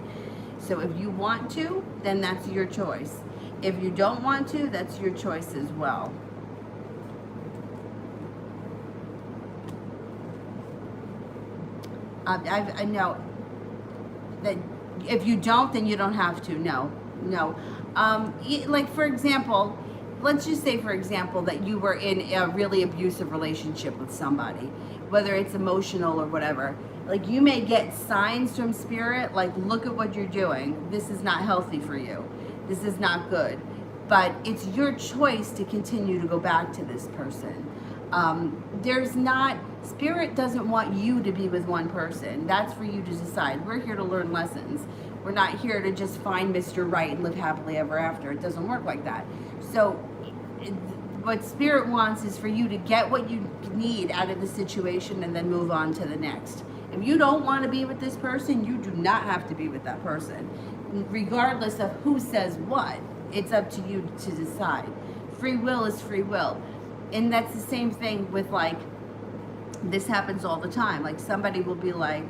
A: So if you want to, then that's your choice. If you don't want to, that's your choice as well. I know that if you don't, then you don't have to. No. Like for example, let's just say, for example, that you were in a really abusive relationship with somebody, whether it's emotional or whatever. Like you may get signs from Spirit, like, look at what you're doing. This is not healthy for you. This is not good. But it's your choice to continue to go back to this person. Spirit doesn't want you to be with one person. That's for you to decide. We're here to learn lessons. We're not here to just find Mr. Right and live happily ever after. It doesn't work like that. So what Spirit wants is for you to get what you need out of the situation and then move on to the next. If you don't want to be with this person, you do not have to be with that person. Regardless of who says what, it's up to you to decide. Free will is free will. And that's the same thing with, like, this happens all the time. Like somebody will be like,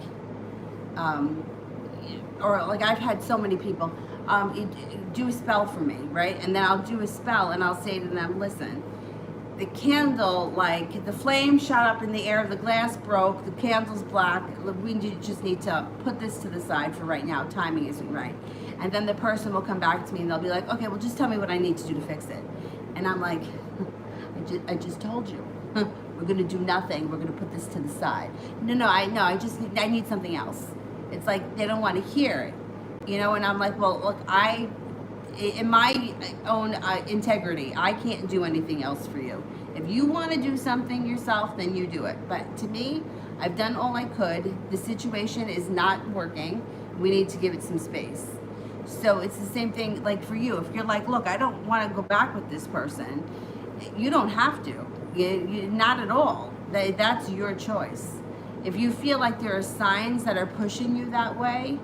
A: or like I've had so many people, do a spell for me, right? And then I'll do a spell and I'll say to them, listen, the candle, like the flame shot up in the air, the glass broke, the candle's black, we just need to put this to the side for right now, timing isn't right. And then the person will come back to me and they'll be like, okay, well just tell me what I need to do to fix it. And I'm like, I just told you. We're gonna do nothing, we're gonna put this to the side. No, I need something else. It's like they don't want to hear it, you know. And I'm like, well, look, in my own integrity, I can't do anything else for you. If you want to do something yourself, then you do it. But to me, I've done all I could. The situation is not working. We need to give it some space. So it's the same thing like for you. If you're like, look, I don't want to go back with this person, you don't have to. Not at all. That's your choice. If you feel like there are signs that are pushing you that way,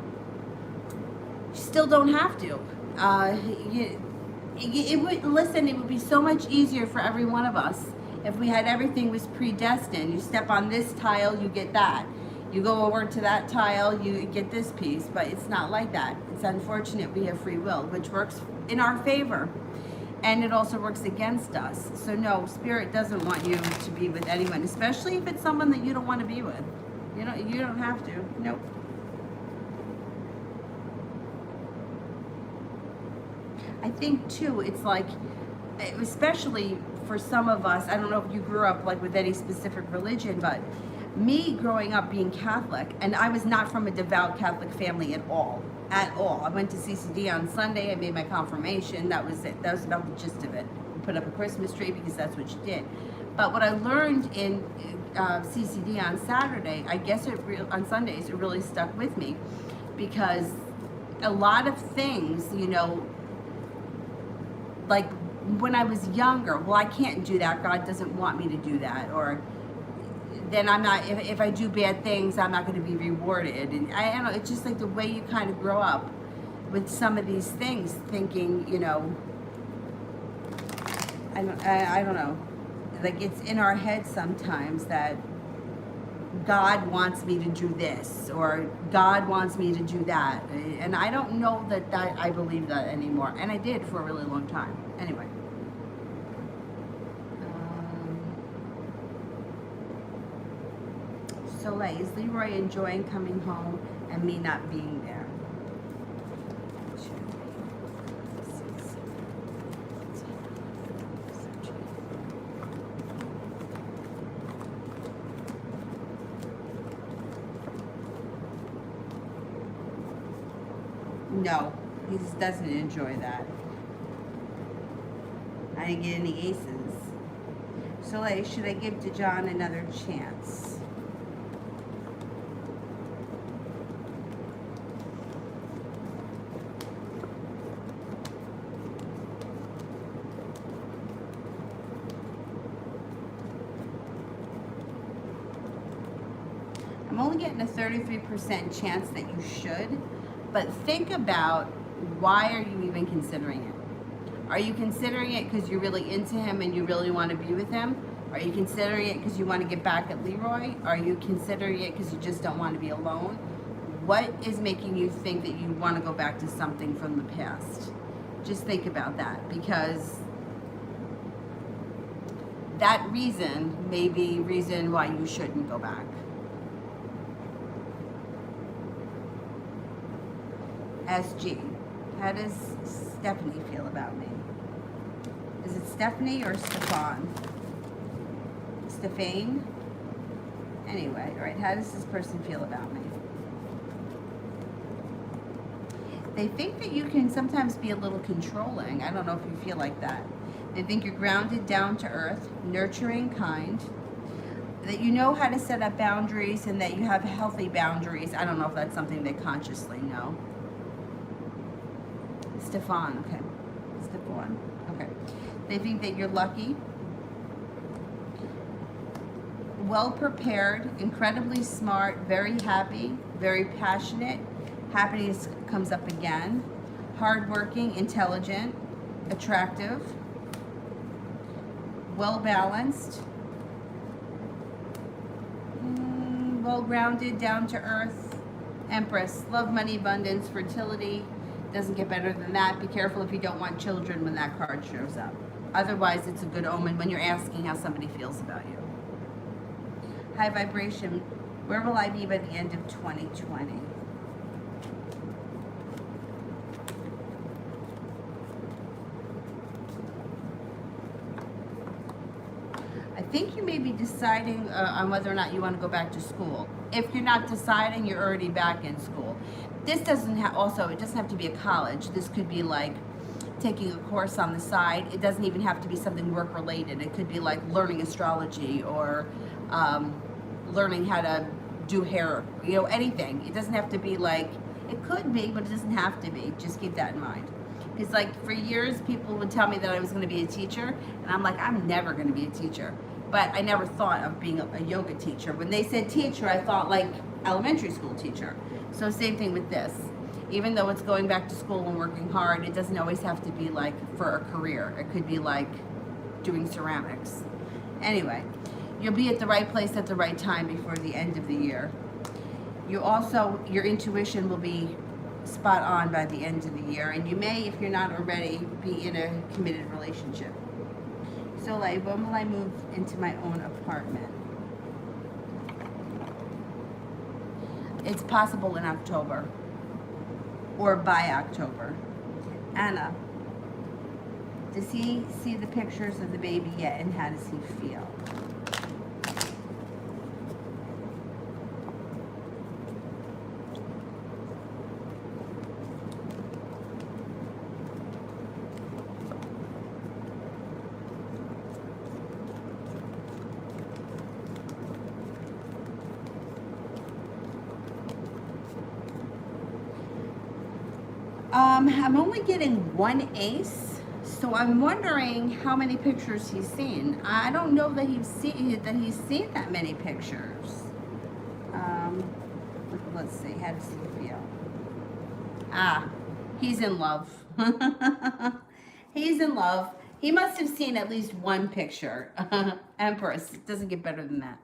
A: you still don't have to. It would be so much easier for every one of us if we had everything was predestined. You step on this tile, you get that. You go over to that tile, you get this piece. But it's not like that. It's unfortunate we have free will, which works in our favor. And it also works against us. So no, Spirit doesn't want you to be with anyone, especially if it's someone that you don't want to be with. You don't have to. Nope. I think too, it's like, especially for some of us, I don't know if you grew up like with any specific religion, but me growing up being Catholic, and I was not from a devout Catholic family at all. At all. I went to CCD on Sunday, I made my confirmation, that was it. That was about the gist of it. We put up a Christmas tree because that's what you did. But what I learned in CCD on Saturday, I guess on Sundays, it really stuck with me, because a lot of things, you know, like when I was younger, well, I can't do that, God doesn't want me to do that, or then I'm not, if I do bad things, I'm not going to be rewarded. And I don't know, it's just like the way you kind of grow up with some of these things, thinking, you know, I don't know, like it's in our head sometimes that God wants me to do this, or God wants me to do that. And I don't know that I believe that anymore. And I did for a really long time. Anyway. Soleil, is Leroy enjoying coming home and me not being there? No, he just doesn't enjoy that. I didn't get any aces. Soleil, should I give John another chance? I'm only getting a 33% chance that you should, but think about, why are you even considering it? Are you considering it because you're really into him and you really want to be with him? Are you considering it because you want to get back at Leroy? Are you considering it because you just don't want to be alone? What is making you think that you want to go back to something from the past? Just think about that, because that reason may be reason why you shouldn't go back. SG, how does Stephanie feel about me? Is it Stephanie or Stefan? Stephane? Anyway, all right, how does this person feel about me? They think that you can sometimes be a little controlling. I don't know if you feel like that. They think you're grounded, down to earth, nurturing, kind, that you know how to set up boundaries and that you have healthy boundaries. I don't know if that's something they consciously know. Stefan, okay. Stefan, okay. They think that you're lucky, well prepared, incredibly smart, very happy, very passionate. Happiness comes up again. Hardworking, intelligent, attractive, well balanced, well grounded, down to earth. Empress, love, money, abundance, fertility. Doesn't get better than that. Be careful if you don't want children when that card shows up. Otherwise, it's a good omen when you're asking how somebody feels about you. High vibration. Where will I be by the end of 2020? I think you may be deciding on whether or not you want to go back to school. If you're not deciding, you're already back in school. This doesn't have, also, it doesn't have to be a college. This could be like taking a course on the side. It doesn't even have to be something work related. It could be like learning astrology or learning how to do hair, you know, anything. It doesn't have to be like, it could be, but it doesn't have to be. Just keep that in mind. Because like for years, people would tell me that I was going to be a teacher, and I'm like, I'm never going to be a teacher. But I never thought of being a yoga teacher. When they said teacher, I thought like elementary school teacher. So same thing with this. Even though it's going back to school and working hard, it doesn't always have to be like for a career. It could be like doing ceramics. Anyway, you'll be at the right place at the right time before the end of the year. You also, your intuition will be spot on by the end of the year, and you may, if you're not already, be in a committed relationship. So like, when will I move into my own apartment? It's possible in October or by October. Anna, Does he see the pictures of the baby yet, and how does he feel? I'm only getting one ace, so I'm wondering how many pictures he's seen. I don't know that he's seen that many pictures. Let's see. How does he feel? Ah, he's in love. He's in love. He must have seen at least one picture. Empress. It doesn't get better than that.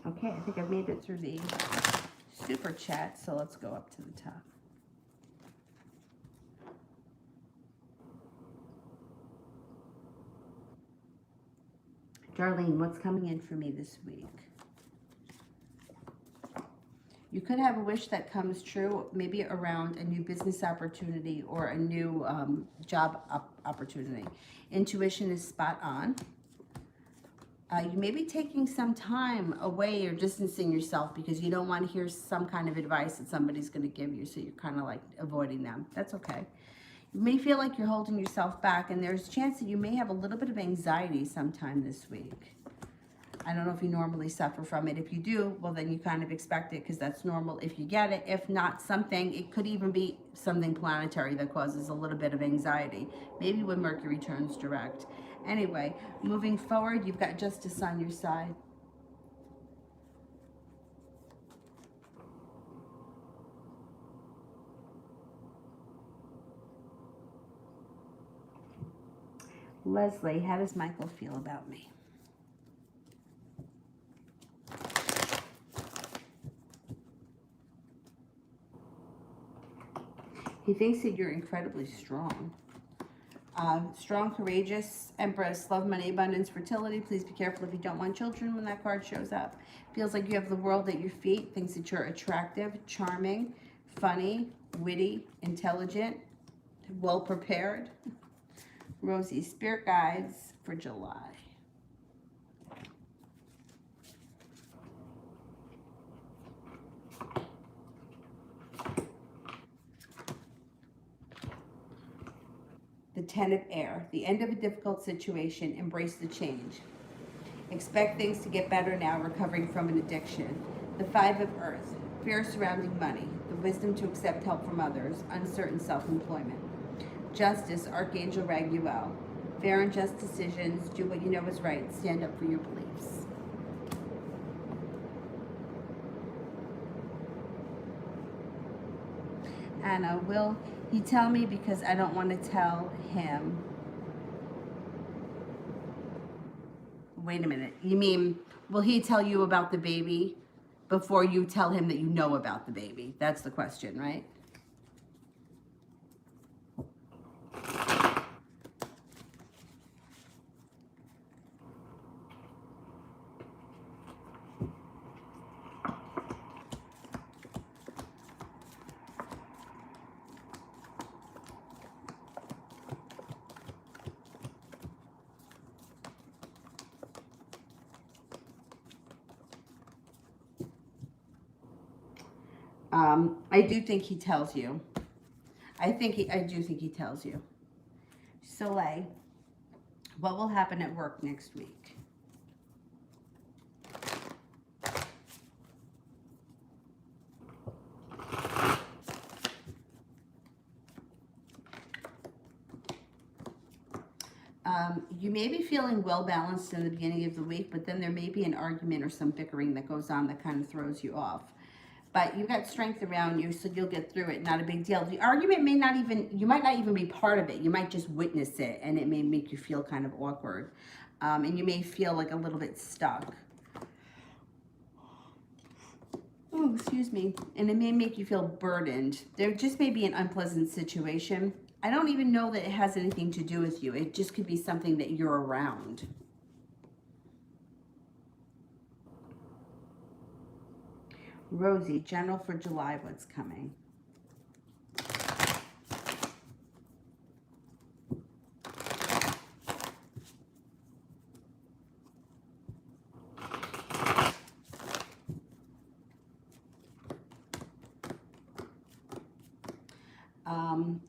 A: Okay, I think I've made it through the super chat, so let's go up to the top. Darlene, what's coming in for me this week? You could have a wish that comes true, maybe around a new business opportunity or a new job opportunity. Intuition is spot on. You may be taking some time away or distancing yourself because you don't want to hear some kind of advice that somebody's going to give you, so you're kind of like avoiding them. That's okay. You may feel like you're holding yourself back, and there's a chance that you may have a little bit of anxiety sometime this week. I don't know if you normally suffer from it. If you do, well, then you kind of expect it because that's normal if you get it. If not, it could even be something planetary that causes a little bit of anxiety, maybe when Mercury turns direct. Anyway, moving forward, you've got justice on your side. Leslie, how does Michael feel about me? He thinks that you're incredibly strong. Strong, courageous, Empress, love, money, abundance, fertility. Please be careful if you don't want children when that card shows up. Feels like you have the world at your feet. Thinks that you're attractive, charming, funny, witty, intelligent, well prepared. Rosie, spirit guides for July. The 10 of air, the end of a difficult situation, embrace the change. Expect things to get better now, recovering from an addiction. The 5 of earth, fear surrounding money, the wisdom to accept help from others, uncertain self-employment. Justice, Archangel Raguel, fair and just decisions, do what you know is right, stand up for your beliefs. Anna, will he tell me because I don't want to tell him? Wait a minute. You mean, will he tell you about the baby before you tell him that you know about the baby? That's the question, right? I do think he tells you. I do think he tells you. Soleil, what will happen at work next week? You may be feeling well balanced in the beginning of the week, but then there may be an argument or some bickering that goes on that kind of throws you off. But you've got strength around you, so you'll get through it. Not a big deal. The argument you might not even be part of it. You might just witness it, and it may make you feel kind of awkward. And you may feel like a little bit stuck. Oh, excuse me. And it may make you feel burdened. There just may be an unpleasant situation. I don't even know that it has anything to do with you. It just could be something that you're around. Rosie, general for July, what's coming?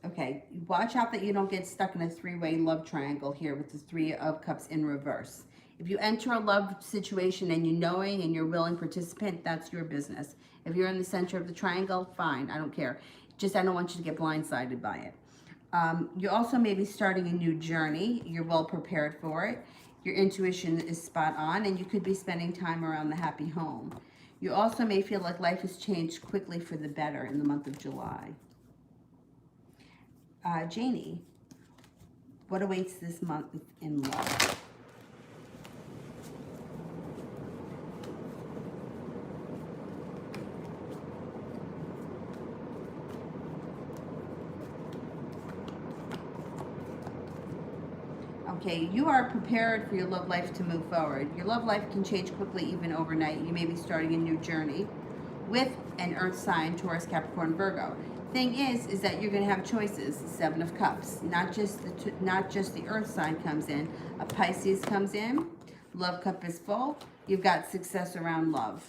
A: Okay, watch out that you don't get stuck in a three-way love triangle here with the Three of Cups in reverse. If you enter a love situation and you're knowing and you're willing participant, that's your business. If you're in the center of the triangle, fine, I don't care. Just I don't want you to get blindsided by it. You also may be starting a new journey. You're well prepared for it. Your intuition is spot on, and you could be spending time around the happy home. You also may feel like life has changed quickly for the better in the month of July. Janie, what awaits this month in love? Okay, you are prepared for your love life to move forward. Your love life can change quickly, even overnight. You may be starting a new journey with an earth sign, Taurus, Capricorn, Virgo. Thing is that you're going to have choices. Seven of Cups, not just the earth sign comes in. A Pisces comes in. Love cup is full. You've got success around love.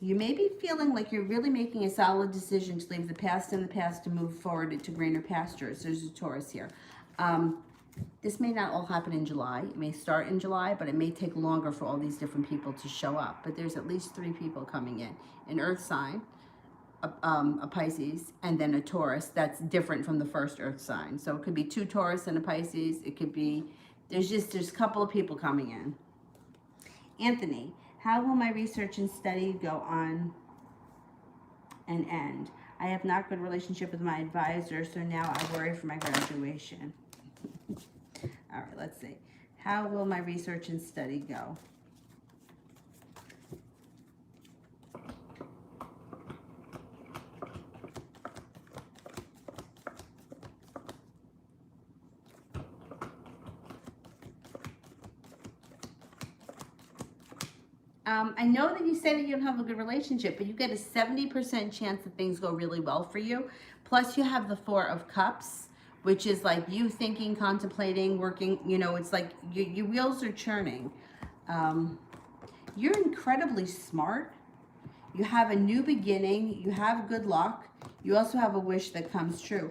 A: You may be feeling like you're really making a solid decision to leave the past in the past to move forward into greener pastures. There's a Taurus here. This may not all happen in July. It may start in July, but it may take longer for all these different people to show up. But there's at least 3 people coming in. An earth sign, a Pisces, and then a Taurus that's different from the first earth sign. So it could be 2 Taurus and a Pisces. It could be, there's a couple of people coming in. Anthony, how will my research and study go on and end? I have not good relationship with my advisor, so now I worry for my graduation. All right, let's see. How will my research and study go? I know that you said that you don't have a good relationship, but you get a 70% chance that things go really well for you. Plus, you have the 4 of Cups, which is like you thinking, contemplating, working, you know, it's like your wheels are churning. You're incredibly smart. You have a new beginning. You have good luck. You also have a wish that comes true.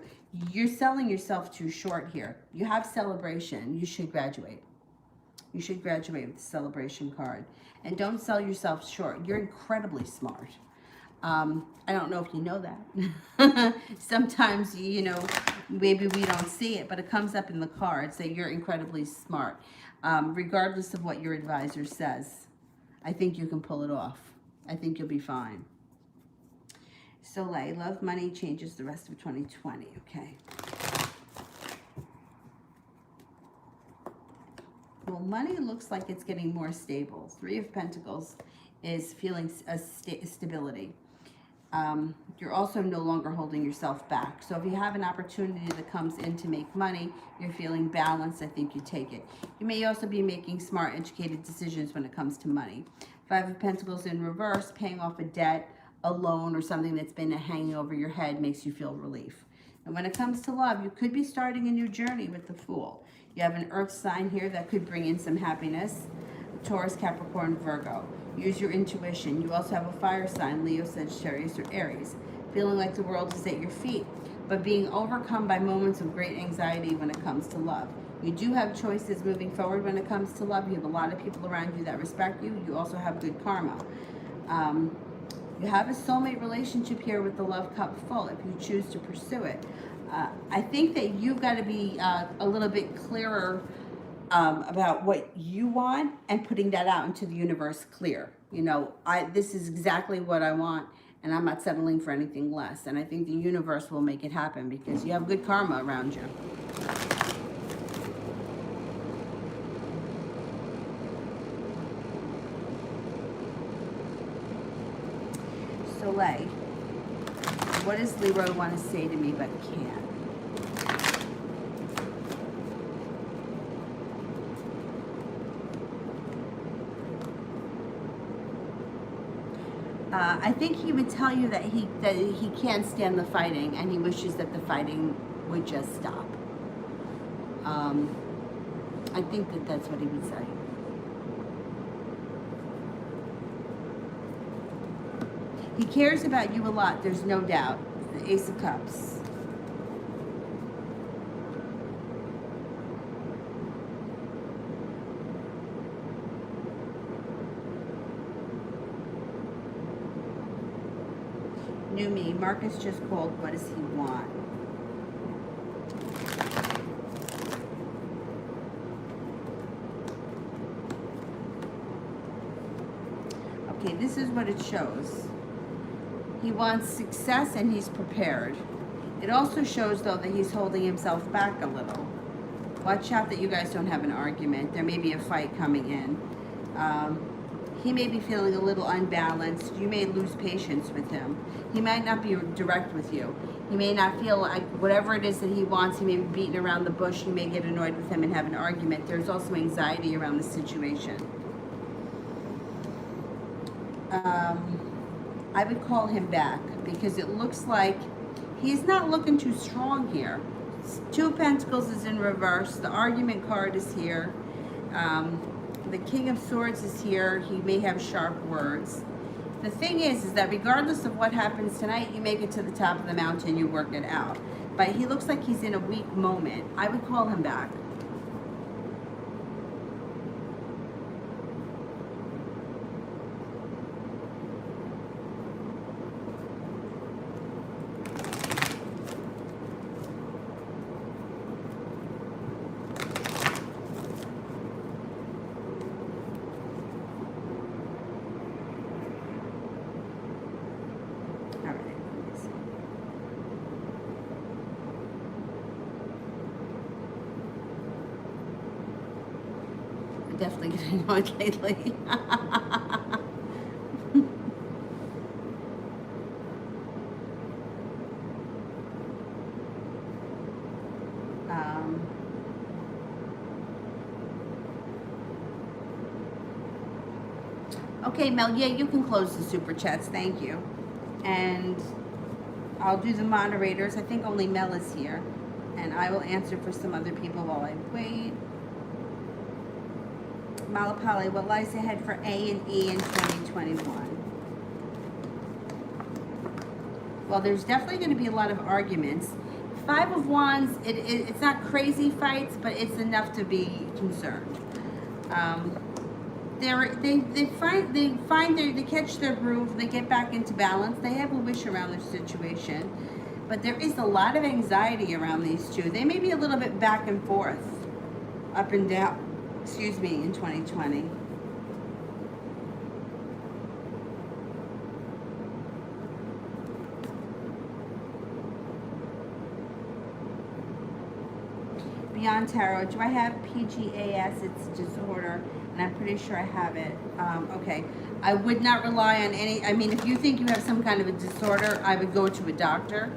A: You're selling yourself too short here. You have celebration. You should graduate. You should graduate with the celebration card. And don't sell yourself short. You're incredibly smart. I don't know if you know that. Sometimes, you know, maybe we don't see it, but it comes up in the cards that you're incredibly smart. Regardless of what your advisor says, I think you can pull it off. I think you'll be fine. Soleil, love, money changes the rest of 2020. Okay. Well, money looks like it's getting more stable. 3 of Pentacles is feeling a stability. You're also no longer holding yourself back. So if you have an opportunity that comes in to make money, you're feeling balanced, I think you take it. You may also be making smart, educated decisions when it comes to money. 5 of Pentacles in reverse, paying off a debt, a loan, or something that's been hanging over your head makes you feel relief. And when it comes to love, you could be starting a new journey with the Fool. You have an earth sign here that could bring in some happiness. Taurus, Capricorn, Virgo. Use your intuition. You also have a fire sign, Leo, Sagittarius, or Aries. Feeling like the world is at your feet, but being overcome by moments of great anxiety when it comes to love. You do have choices moving forward when it comes to love. You have a lot of people around you that respect you. You also have good karma. You have a soulmate relationship here with the love cup full if you choose to pursue it. I think that you've got to be a little bit clearer about what you want and putting that out into the universe clear. You know, this is exactly what I want, and I'm not settling for anything less. And I think the universe will make it happen because you have good karma around you. Soleil. What does Leroy want to say to me but can't? I think he would tell you that he can't stand the fighting and he wishes that the fighting would just stop. I think that that's what he would say. He cares about you a lot, there's no doubt. The Ace of Cups. New me. Marcus just called. What does he want? Okay, this is what it shows. He wants success and he's prepared. It also shows, though, that he's holding himself back a little. Watch out that you guys don't have an argument. There may be a fight coming in. He may be feeling a little unbalanced. You may lose patience with him. He might not be direct with you. He may not feel like whatever it is that he wants, he may be beating around the bush. You may get annoyed with him and have an argument. There's also anxiety around the situation. I would call him back because it looks like he's not looking too strong here. Two of Pentacles is in reverse. The argument card is here. The King of Swords is here. He may have sharp words. The thing is that regardless of what happens tonight, you make it to the top of the mountain, you work it out. But he looks like he's in a weak moment. I would call him back. Definitely getting annoyed lately. Okay, Mel, yeah, you can close the super chats. Thank you. And I'll do the moderators. I think only Mel is here. And I will answer for some other people while I wait. Malapali, what lies ahead for A and E in 2021? Well, there's definitely going to be a lot of arguments. Five of Wands, it's not crazy fights, but it's enough to be concerned. They catch their groove, they get back into balance, they have a wish around their situation, but there is a lot of anxiety around these two. They may be a little bit back and forth, up and down. Excuse me, in 2020. Beyond Tarot, do I have PGAS? It's disorder, and I'm pretty sure I have it. Okay, I would not rely on any, I mean, if you think you have some kind of a disorder, I would go to a doctor.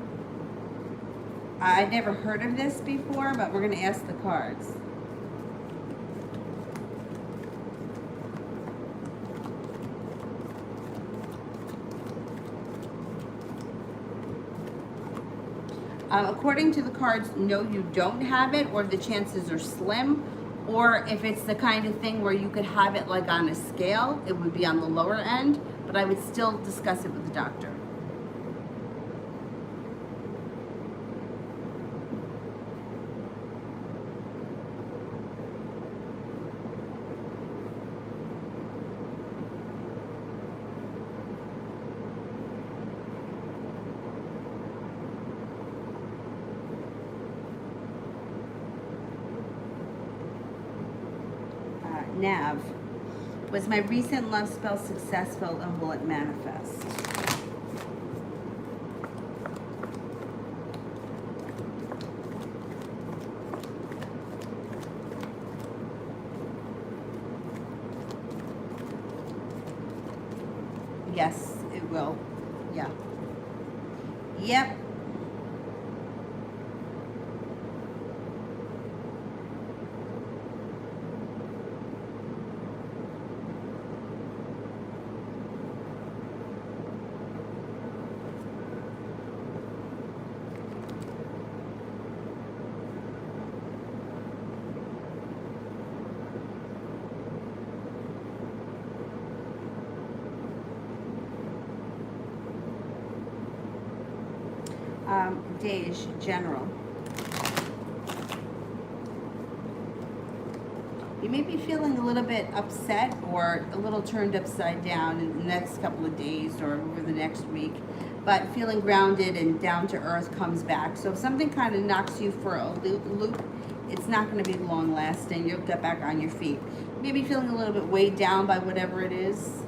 A: I've never heard of this before, but we're going to ask the cards. According to the cards, no, you don't have it, or the chances are slim, or if it's the kind of thing where you could have it like on a scale, it would be on the lower end, but I would still discuss it with the doctor. Nav, was my recent love spell successful and will it manifest? Yes, it will. Yeah. Yep. Dej, general. You may be feeling a little bit upset or a little turned upside down in the next couple of days or over the next week, but feeling grounded and down to earth comes back. So if something kind of knocks you for a loop, it's not going to be long lasting. You'll get back on your feet. Maybe feeling a little bit weighed down by whatever it is.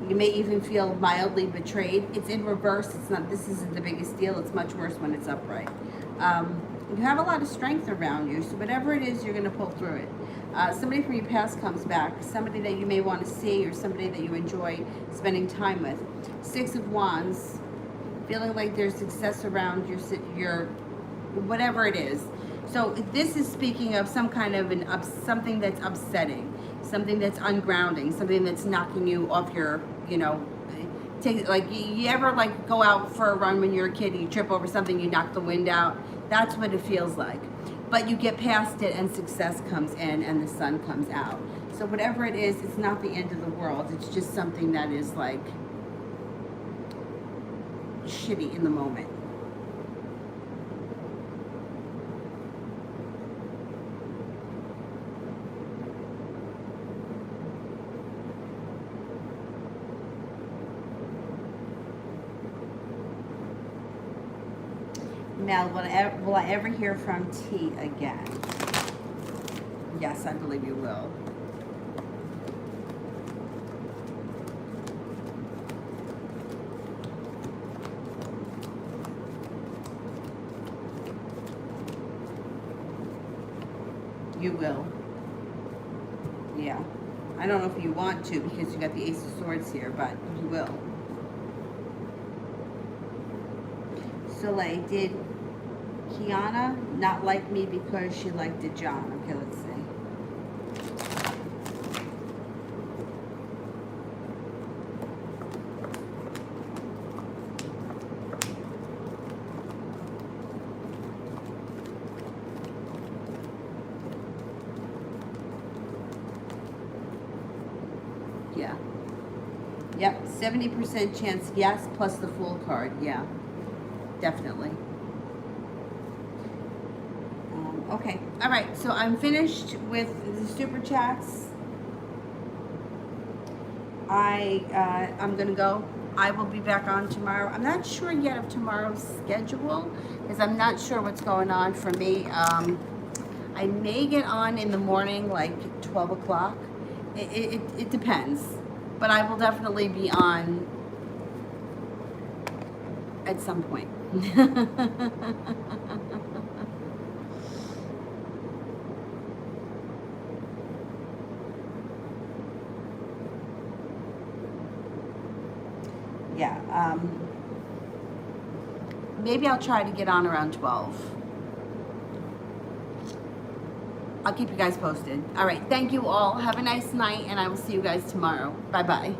A: You may even feel mildly betrayed. It's in reverse. It's not. This isn't the biggest deal. It's much worse when it's upright. You have a lot of strength around you, so whatever it is, you're going to pull through it. Somebody from your past comes back. Somebody that you may want to see, or somebody that you enjoy spending time with. 6 of Wands. Feeling like there's success around your whatever it is. So this is speaking of some kind of something that's upsetting, something that's ungrounding, something that's knocking you off your, take, like you ever like go out for a run when you're a kid and you trip over something, you knock the wind out. That's what it feels like. But you get past it and success comes in and the sun comes out. So whatever it is, it's not the end of the world. It's just something that is like shitty in the moment. Mel, will I ever hear from T again? Yes, I believe you will. You will. Yeah. I don't know if you want to because you got the Ace of Swords here, but you will. Soleil, did Kiana not like me because she liked John? Okay, let's see. Yeah. Yep, 70% chance yes, plus the Fool card. Yeah, definitely. Okay, all right, so I'm finished with the super chats. I'm gonna go. I will be back on tomorrow. I'm not sure yet of tomorrow's schedule because I'm not sure what's going on for me. I may get on in the morning, like 12 o'clock. It depends, but I will definitely be on at some point. Yeah, maybe I'll try to get on around 12. I'll keep you guys posted. All right, thank you all. Have a nice night, and I will see you guys tomorrow. Bye-bye.